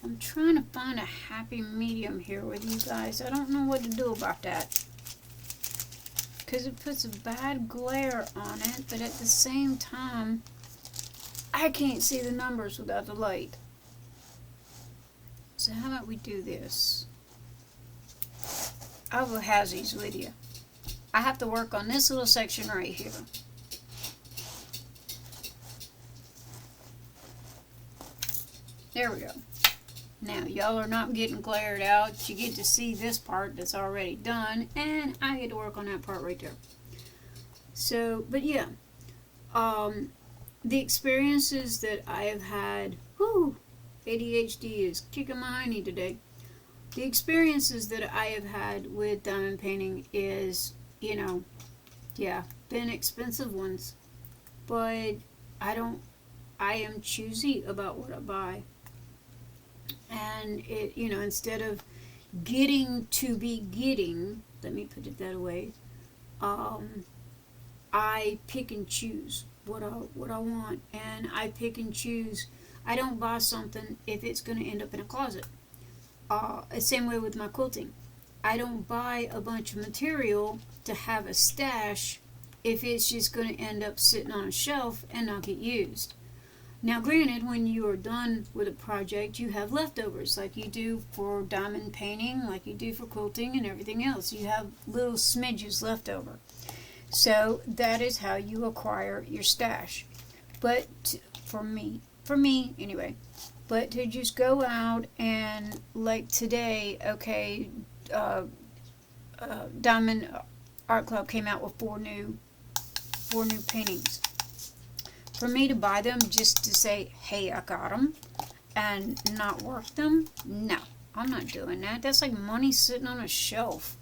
I'm trying to find a happy medium here with you guys. I don't know what to do about that, because it puts a bad glare on it, but at the same time, I can't see the numbers without the light. So how about we do this? I will have these with you. I have to work on this little section right here. There we go. Now, y'all are not getting glared out. You get to see this part that's already done, and I get to work on that part right there. So, but yeah, the experiences that I have had, ADHD is kicking my hiney today. The experiences that I have had with diamond painting is, you know, yeah, been expensive ones, but I am choosy about what I buy. And it, you know, instead of getting to be getting, let me put it that way, I pick and choose what I want, and I pick and choose. I don't buy something if it's going to end up in a closet. Same way with my quilting. I don't buy a bunch of material to have a stash if it's just going to end up sitting on a shelf and not get used. Now, granted, when you are done with a project, you have leftovers, like you do for diamond painting, like you do for quilting and everything else. You have little smidges left over. So that is how you acquire your stash. But for me anyway, but to just go out and, like today, okay, Diamond Art Club came out with four new paintings. For me to buy them just to say, hey, I got them, and not work them, no, I'm not doing that. That's like money sitting on a shelf.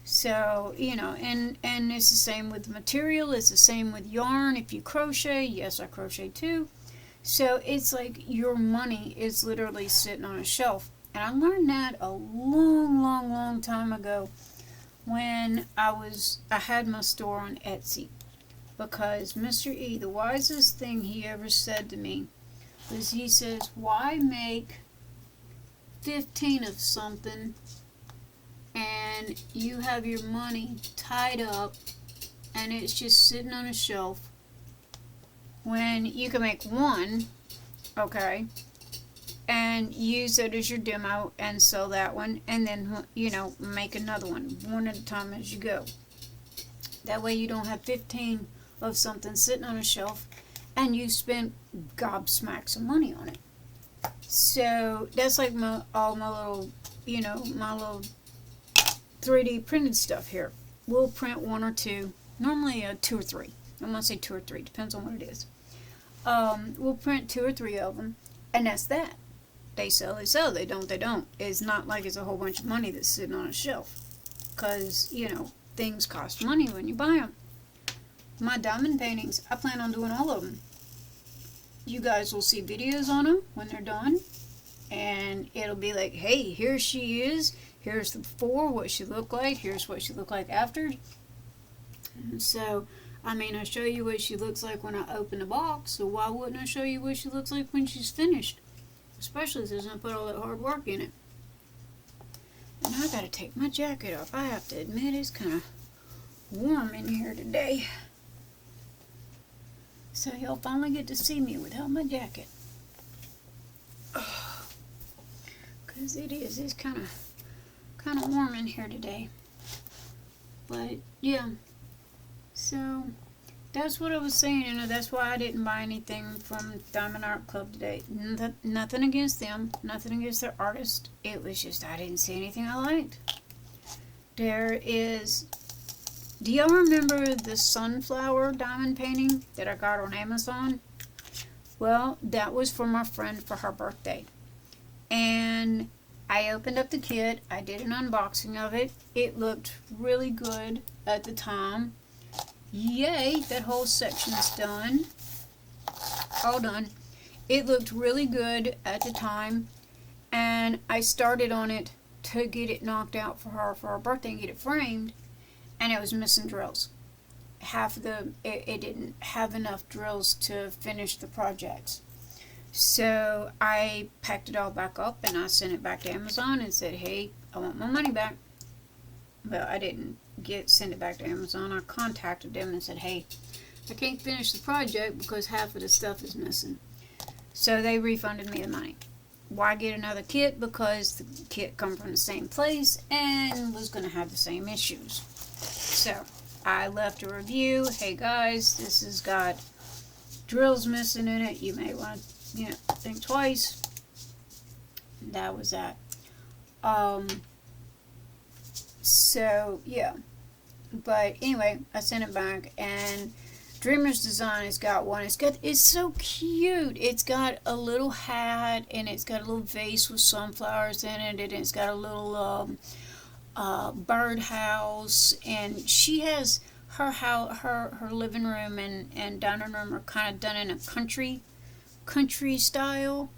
So, you know, and it's the same with material, it's the same with yarn. If you crochet, yes, I crochet too. So it's like your money is literally sitting on a shelf. And I learned that a long time ago when I had my store on Etsy. Because Mr. E, the wisest thing he ever said to me was, he says, why make 15 of something and you have your money tied up and it's just sitting on a shelf when you can make one, okay, and use it as your demo and sell that one, and then, you know, make another one at a time as you go. That way you don't have 15 of something sitting on a shelf and you spend gobsmacks of money on it. So that's like all my little, you know, my little 3D printed stuff here. We'll print one or two, normally 2 or 3. I'm gonna say 2 or 3, depends on what it is. We'll print 2 or 3 of them, and that's that. They sell, they don't, they don't. It's not like it's a whole bunch of money that's sitting on a shelf, because, you know, things cost money when you buy them. My diamond paintings, I plan on doing all of them. You guys will see videos on them when they're done, and it'll be like, hey, here she is, here's the before, what she looked like, here's what she looked like after. And so, I mean, I show you what she looks like when I open the box, so why wouldn't I show you what she looks like when she's finished? Especially since I put all that hard work in it. And I gotta take my jacket off. I have to admit, it's kind of warm in here today. So you'll finally get to see me without my jacket. Because it's kind of warm in here today. But yeah, so that's what I was saying. You know, that's why I didn't buy anything from Diamond Art Club today. Nothing against them, nothing against their artist. It was just I didn't see anything I liked. There is. Do y'all remember the sunflower diamond painting that I got on Amazon? Well, that was for my friend for her birthday. And I opened up the kit. I did an unboxing of it. It looked really good at the time. Yay, that whole section's done. All done. It looked really good at the time. And I started on it to get it knocked out for her birthday and get it framed. And it was missing drills. It didn't have enough drills to finish the projects. So I packed it all back up and I sent it back to Amazon and said, hey, I want my money back. Well, I didn't send it back to Amazon. I contacted them and said, hey, I can't finish the project because half of the stuff is missing. So they refunded me the money. Why get another kit? Because the kit come from the same place and was going to have the same issues. So I left a review. Hey guys, this has got drills missing in it. You may want to, think twice. That was that. So yeah. But anyway, I sent it back, and Dreamer's Design has got one. It's so cute. It's got a little hat, and it's got a little vase with sunflowers in it, and it's got a little birdhouse, and she has her living room and dining room are kind of done in a country style,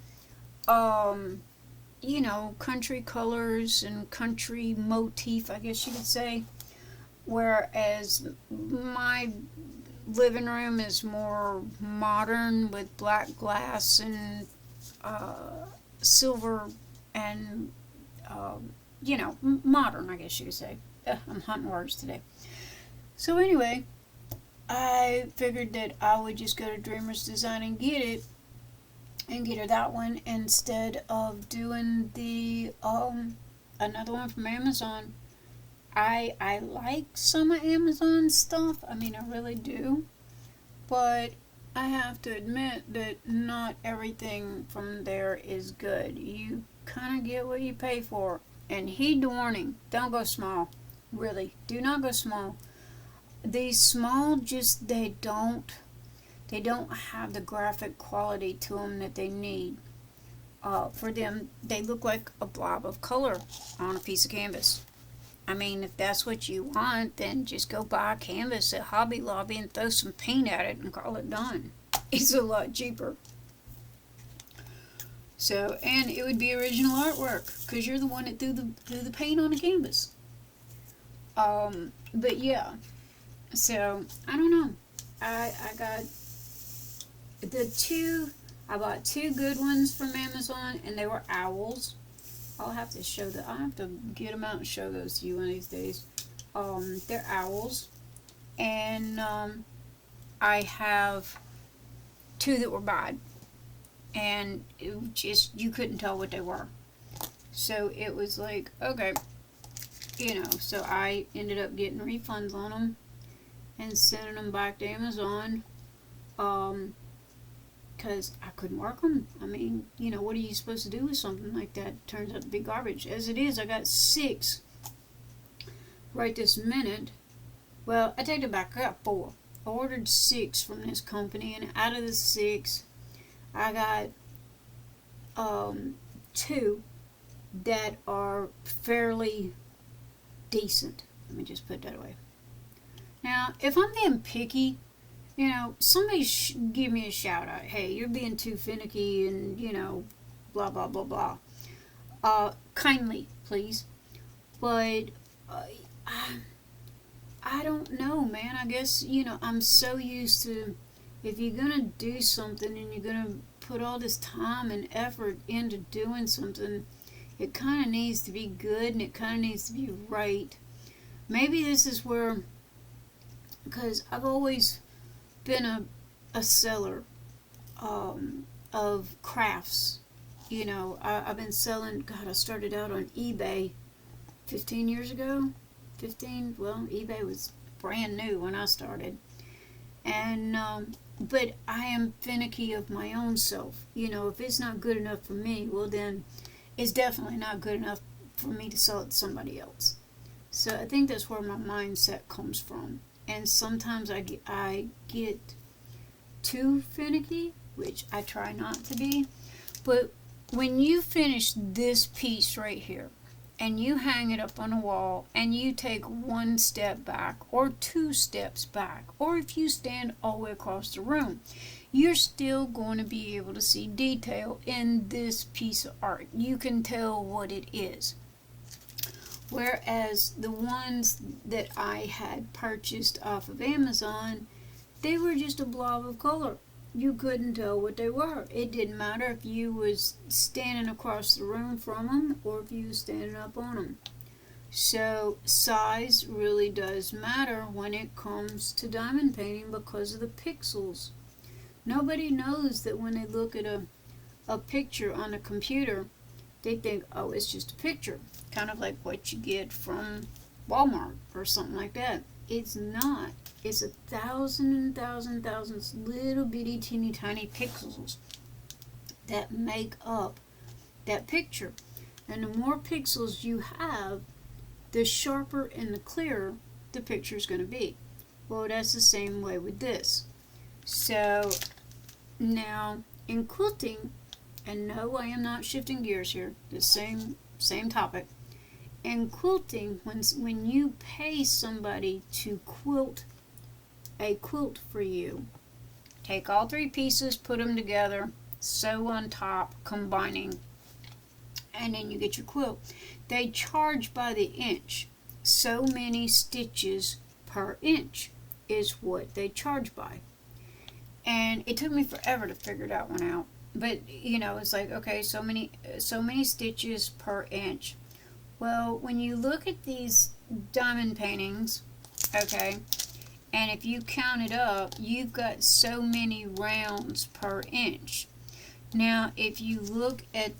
country colors and country motif, I guess you could say, whereas my living room is more modern with black glass and silver and modern, I guess you could say. I'm hunting words today. So anyway, I figured that I would just go to Dreamer's Design and get it, and get her that one instead of doing the another one from Amazon. I like some of Amazon stuff. I mean, I really do. But I have to admit that not everything from there is good. You kind of get what you pay for. And heed the warning, don't go small. Really, do not go small. These small just they don't have the graphic quality to them that they need. For them, they look like a blob of color on a piece of canvas. I mean, if that's what you want, then just go buy a canvas at Hobby Lobby and throw some paint at it and call it done. It's a lot cheaper. So, and it would be original artwork because you're the one that threw the paint on the canvas. But yeah, so I don't know. I got I bought two good ones from Amazon, and they were owls. I'll have to get them out and show those to you one of these days. They're owls, and I have two that were bad, and it just, you couldn't tell what they were. So it was like, okay, so I ended up getting refunds on them and sending them back to Amazon, because I couldn't work them. I mean, what are you supposed to do with something like that? It turns out to be garbage. As it is, I got 6 right this minute. Well, I take it back. I got 4. I ordered 6 from this company, and out of the 6, I got 2 that are fairly decent. Let me just put that away. Now, if I'm being picky, somebody give me a shout out. Hey, you're being too finicky and, blah, blah, blah, blah. Kindly, please. But I don't know, man. I guess, I'm so used to, if you're going to do something and you're going to put all this time and effort into doing something, it kind of needs to be good and it kind of needs to be right. Maybe this is where, because I've always been a seller of crafts. I've been selling, God, I started out on eBay 15 years ago. eBay was brand new when I started. And, but I am finicky of my own self. If it's not good enough for me, well then, it's definitely not good enough for me to sell it to somebody else. So I think that's where my mindset comes from. And sometimes I get too finicky, which I try not to be. But when you finish this piece right here, and you hang it up on a wall, and you take 1 step back, or 2 steps back, or if you stand all the way across the room, you're still going to be able to see detail in this piece of art. You can tell what it is. Whereas the ones that I had purchased off of Amazon, they were just a blob of color. You couldn't tell what they were. It didn't matter if you was standing across the room from them or if you was standing up on them. So size really does matter when it comes to diamond painting because of the pixels. Nobody knows that when they look at a picture on a computer, they think, oh, it's just a picture. Kind of like what you get from Walmart or something like that. It's not. It's 1,000 and thousands little bitty teeny tiny pixels that make up that picture. And the more pixels you have, the sharper and the clearer the picture is going to be. Well, that's the same way with this. So now in quilting, and no, I am not shifting gears here, the same topic. In quilting, when you pay somebody to quilt a quilt for you, take all 3 pieces, put them together, sew on top, combining, and then you get your quilt. They charge by the inch. So many stitches per inch is what they charge by. And it took me forever to figure that one out. But, it's like, okay, so many stitches per inch. Well, when you look at these diamond paintings, okay, and if you count it up, you've got so many rounds per inch. Now, if you look at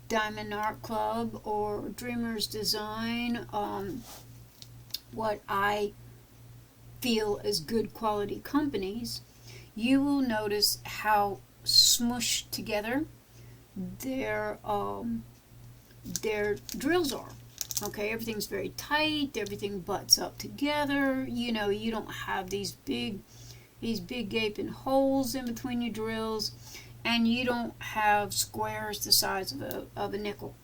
Diamond Art Club or Dreamers Design, what I feel as good quality companies, you will notice how smushed together their drills are. Okay, everything's very tight, everything butts up together. You know, you don't have these big gaping holes in between your drills, and you don't have squares the size of a nickel.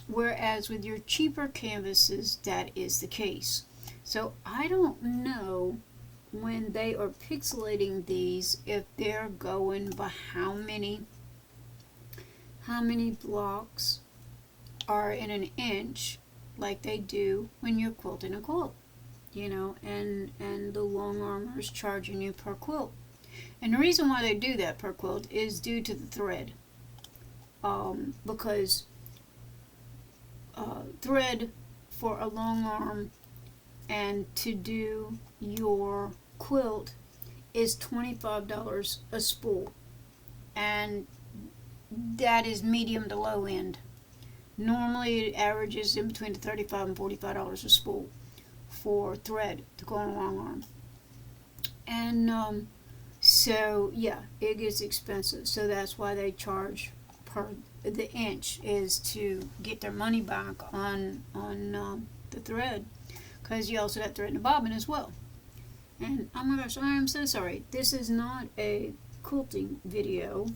Whereas with your cheaper canvases, that is the case. So I don't know when they are pixelating these if they're going by how many blocks are in an inch, like they do when you're quilting a quilt, you know, and the long armor's charging you per quilt. And the reason why they do that per quilt is due to the thread, because thread for a long arm and to do your quilt is $25 a spool, and that is medium to low end. Normally it averages in between $35 and $45 a spool for thread to go on a long arm. And so yeah, it gets expensive. So that's why they charge per the inch, is to get their money back on the thread, because you also have thread in the bobbin as well. And oh my gosh, I am so sorry. This is not a quilting video.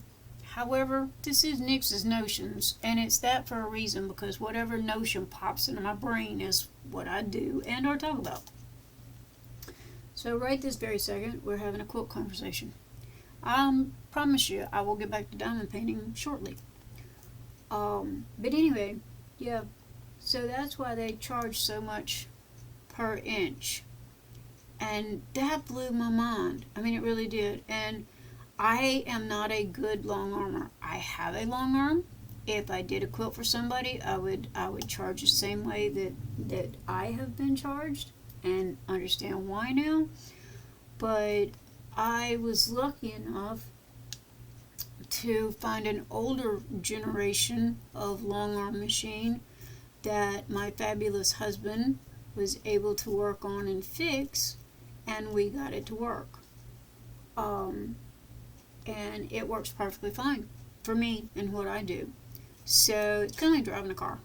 However, this is Nix's notions, and it's that for a reason, because whatever notion pops into my brain is what I do and or talk about. So right this very second, we're having a quilt conversation. I promise you, I will get back to diamond painting shortly. But anyway, yeah, so that's why they charge so much per inch. And that blew my mind. I mean, it really did. And I am not a good long armor. I have a long arm. If I did a quilt for somebody, I would charge the same way that I have been charged, and understand why now. But I was lucky enough to find an older generation of long arm machine that my fabulous husband was able to work on and fix, and we got it to work. And it works perfectly fine for me and what I do. So it's kind of like driving a car.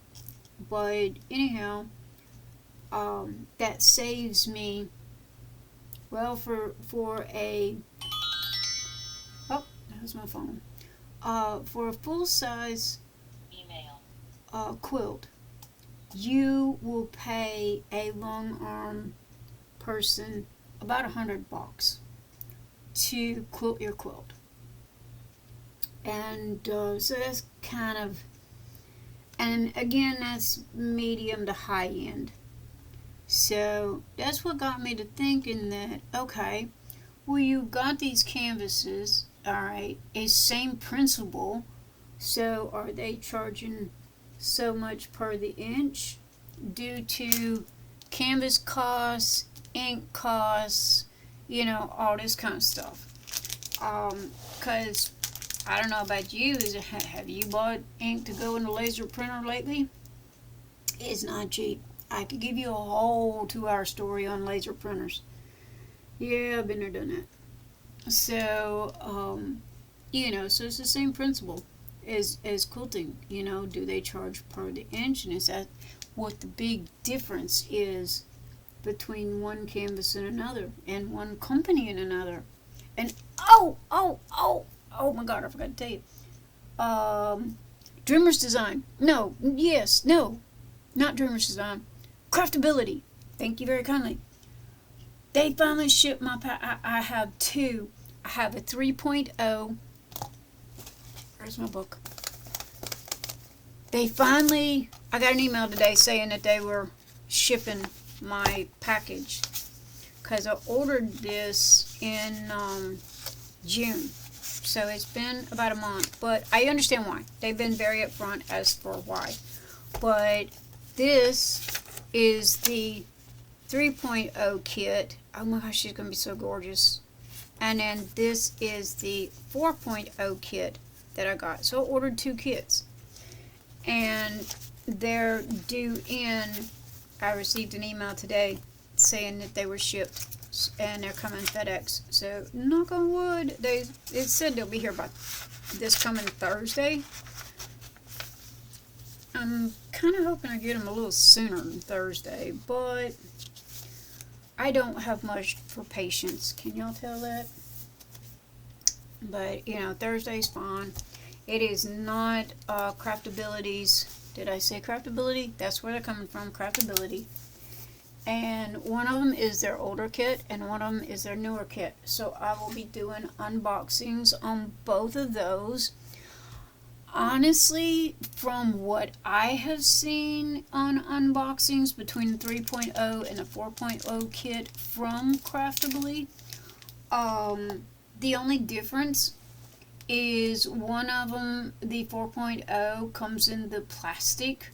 But anyhow, that saves me, well, for a, oh, that was my phone. For a full size quilt, you will pay a long arm person about $100 to quilt your quilt. And so that's kind of, and again, that's medium to high end. So that's what got me to thinking that, okay, well, you got these canvases, all right, a same principle, so are they charging so much per the inch due to canvas costs, ink costs, you know, all this kind of stuff? Because I don't know about you, have you bought ink to go in the laser printer lately? It's not cheap. I could give you a whole 2-hour story on laser printers. Yeah, I've been there, done that. So, you know, so it's the same principle as quilting. You know, do they charge per the inch? And is that what the big difference is between one canvas and another, and one company and another? And oh my God, I forgot to tell you. Dreamer's Design. No, not Dreamer's Design. Craftability. Thank you very kindly. They finally shipped my I have two. I have a 3.0. Where's my book? I got an email today saying that they were shipping my package, because I ordered this in June. So it's been about a month, but I understand why. They've been very upfront as for why. But this is the 3.0 kit. Oh my gosh, she's going to be so gorgeous. And then this is the 4.0 kit that I got. So I ordered 2 kits. and they're due in. I received an email today saying that they were shipped and they're coming FedEx. So knock on wood, it said they'll be here by this coming Thursday. I'm kind of hoping I get them a little sooner than Thursday, but I don't have much for patience. Can y'all tell that? But, you know, Thursday's fine. It is not Craftability's. Did I say Craftability? That's where they're coming from, Craftability. And one of them is their older kit, and one of them is their newer kit. So I will be doing unboxings on both of those. Honestly, from what I have seen on unboxings between the 3.0 and the 4.0 kit from Craftability, the only difference is one of them, the 4.0, comes in the plastic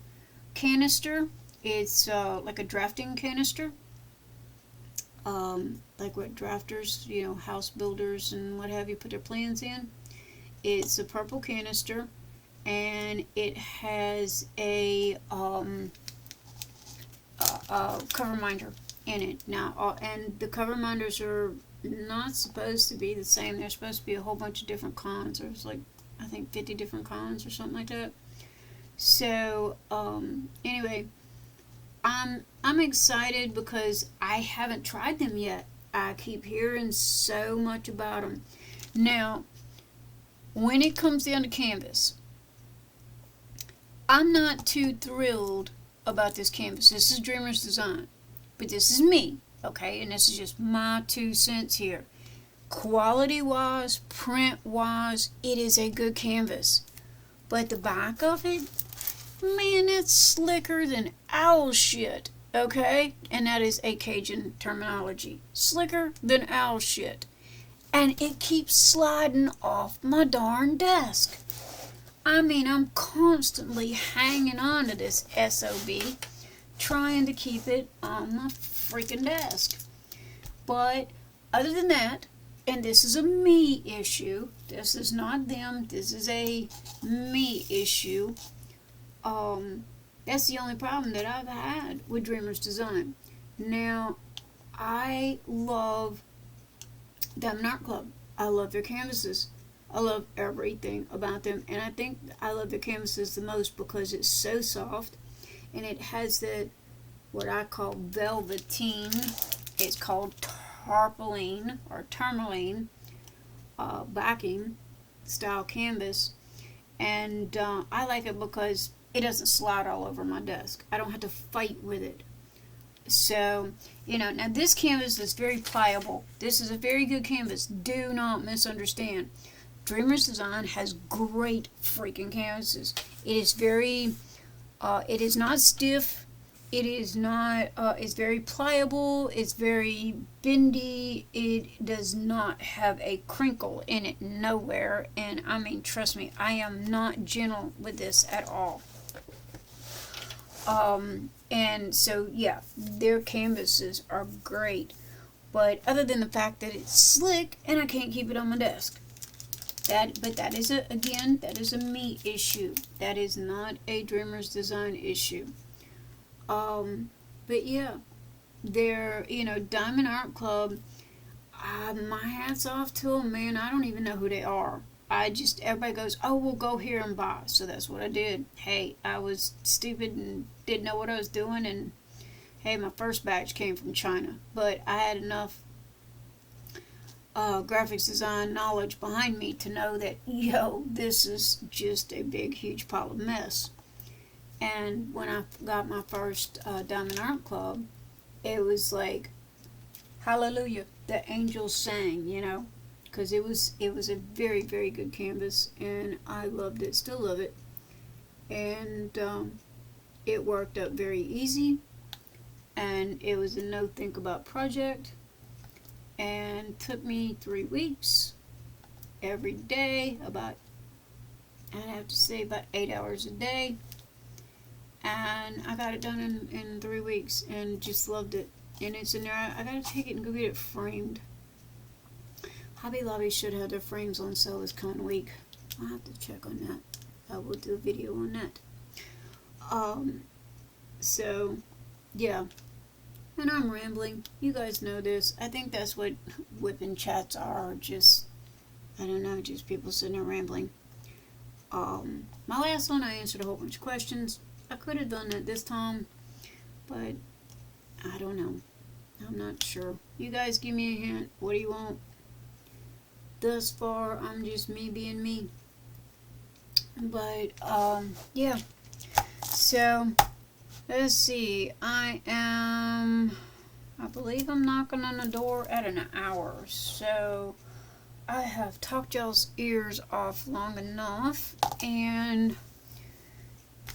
canister. It's like a drafting canister, like what drafters, you know, house builders and what have you put their plans in. It's a purple canister, and it has a cover minder in it. Now, and the cover minders are not supposed to be the same. They're supposed to be a whole bunch of different kinds. There's like, I think 50 different kinds or something like that. So, anyway, I'm excited because I haven't tried them yet. I keep hearing so much about them. Now, when it comes down to canvas, I'm not too thrilled about this canvas. This is Dreamer's design, but this is me, okay? And this is just my 2 cents here. Quality-wise, print-wise, it is a good canvas. But the back of it, man, it's slicker than owl shit, okay? And that is a Cajun terminology. Slicker than owl shit. And it keeps sliding off my darn desk. I mean, I'm constantly hanging on to this SOB, trying to keep it on my freaking desk. But other than that, and this is a me issue, this is not them, this is a me issue, that's the only problem that I've had with Dreamer's design. Now, I love Diamond Art Club. I love their canvases. I love everything about them, and I think I love their canvases the most because it's so soft, and it has that, what I call velveteen, it's called tarpaulin or tourmaline backing style canvas, and I like it because it doesn't slide all over my desk. I don't have to fight with it. So, you know, now this canvas is very pliable. This is a very good canvas. Do not misunderstand. Dreamer's Design has great freaking canvases. It is very, it is not stiff. It is not, it's very pliable. It's very bendy. It does not have a crinkle in it nowhere. And I mean, trust me, I am not gentle with this at all. And so, yeah, their canvases are great. But other than the fact that it's slick and I can't keep it on my desk. But that is again, that is a me issue. That is not a Dreamer's Design issue. But yeah, they're, you know, Diamond Art Club, my hat's off to them, man. I don't even know who they are. Everybody goes, oh, we'll go here and buy. So that's what I did. Hey, I was stupid and didn't know what I was doing. And hey, my first batch came from China. But I had enough graphics design knowledge behind me to know that, yo, this is just a big, huge pile of mess. And when I got my first Diamond Art Club, it was like, hallelujah, the angels sang, you know. Because it was a very, very good canvas, and I loved it, still love it. And it worked out very easy, and it was a no think about project, and took me 3 weeks, every day, about, I'd have to say about 8 hours a day, and I got it done in 3 weeks, and just loved it. And it's in there. I gotta take it and go get it framed. Hobby Lobby should have their frames on sale this coming week. I'll have to check on that. I will do a video on that. So, yeah. And I'm rambling. You guys know this. I think that's what whipping chats are. Just, I don't know, just people sitting there rambling. My last one, I answered a whole bunch of questions. I could have done that this time, but I don't know. I'm not sure. You guys give me a hint. What do you want? Thus far, I'm just me being me. But, yeah. So, let's see. I believe I'm knocking on the door at an hour. So, I have talked y'all's ears off long enough. And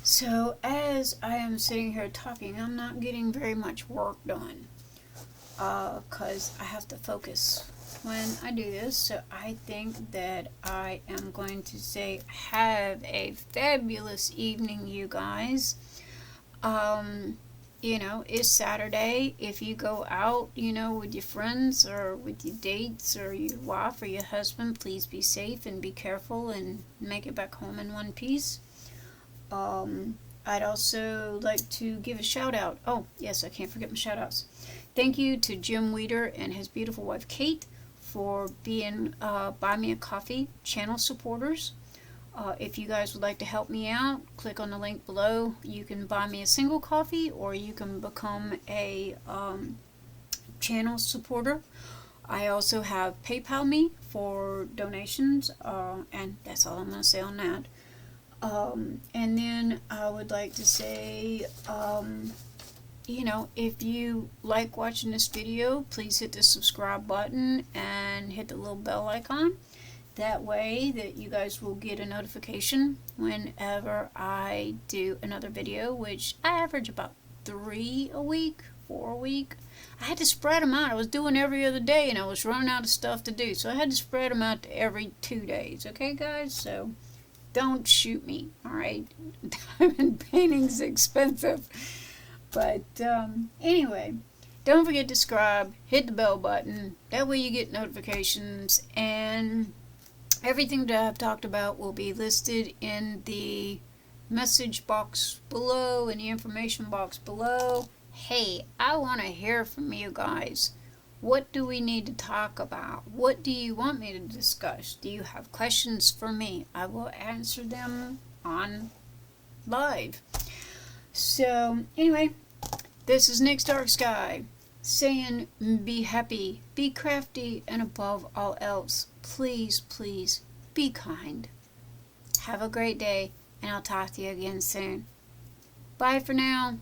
so, as I am sitting here talking, I'm not getting very much work done. Because I have to focus when I do this. So I think that I am going to say have a fabulous evening, you guys. You know, it's Saturday. If you go out, you know, with your friends or with your dates or your wife or your husband, please be safe and be careful and make it back home in one piece. I'd also like to give a shout out. Oh, yes, I can't forget my shout outs. Thank you to Jim Weeder and his beautiful wife Cate for being Buy Me a Coffee channel supporters. If you guys would like to help me out, click on the link below. You can buy me a single coffee or you can become a channel supporter. I also have PayPal me for donations, and that's all I'm going to say on that. And then I would like to say, you know, if you like watching this video, please hit the subscribe button and hit the little bell icon. That way that you guys will get a notification whenever I do another video, which I average about 3 a week, 4 a week. I had to spread them out. I was doing every other day and I was running out of stuff to do. So I had to spread them out to every 2 days. Okay, guys? So don't shoot me, alright? Diamond painting's expensive. But anyway, don't forget to subscribe, hit the bell button. That way you get notifications. And everything that I've talked about will be listed in the message box below, in the information box below. Hey, I want to hear from you guys. What do we need to talk about? What do you want me to discuss? Do you have questions for me? I will answer them on live. So, anyway, this is Nick's Dark Sky saying be happy, be crafty, and above all else, please, please be kind. Have a great day, and I'll talk to you again soon. Bye for now.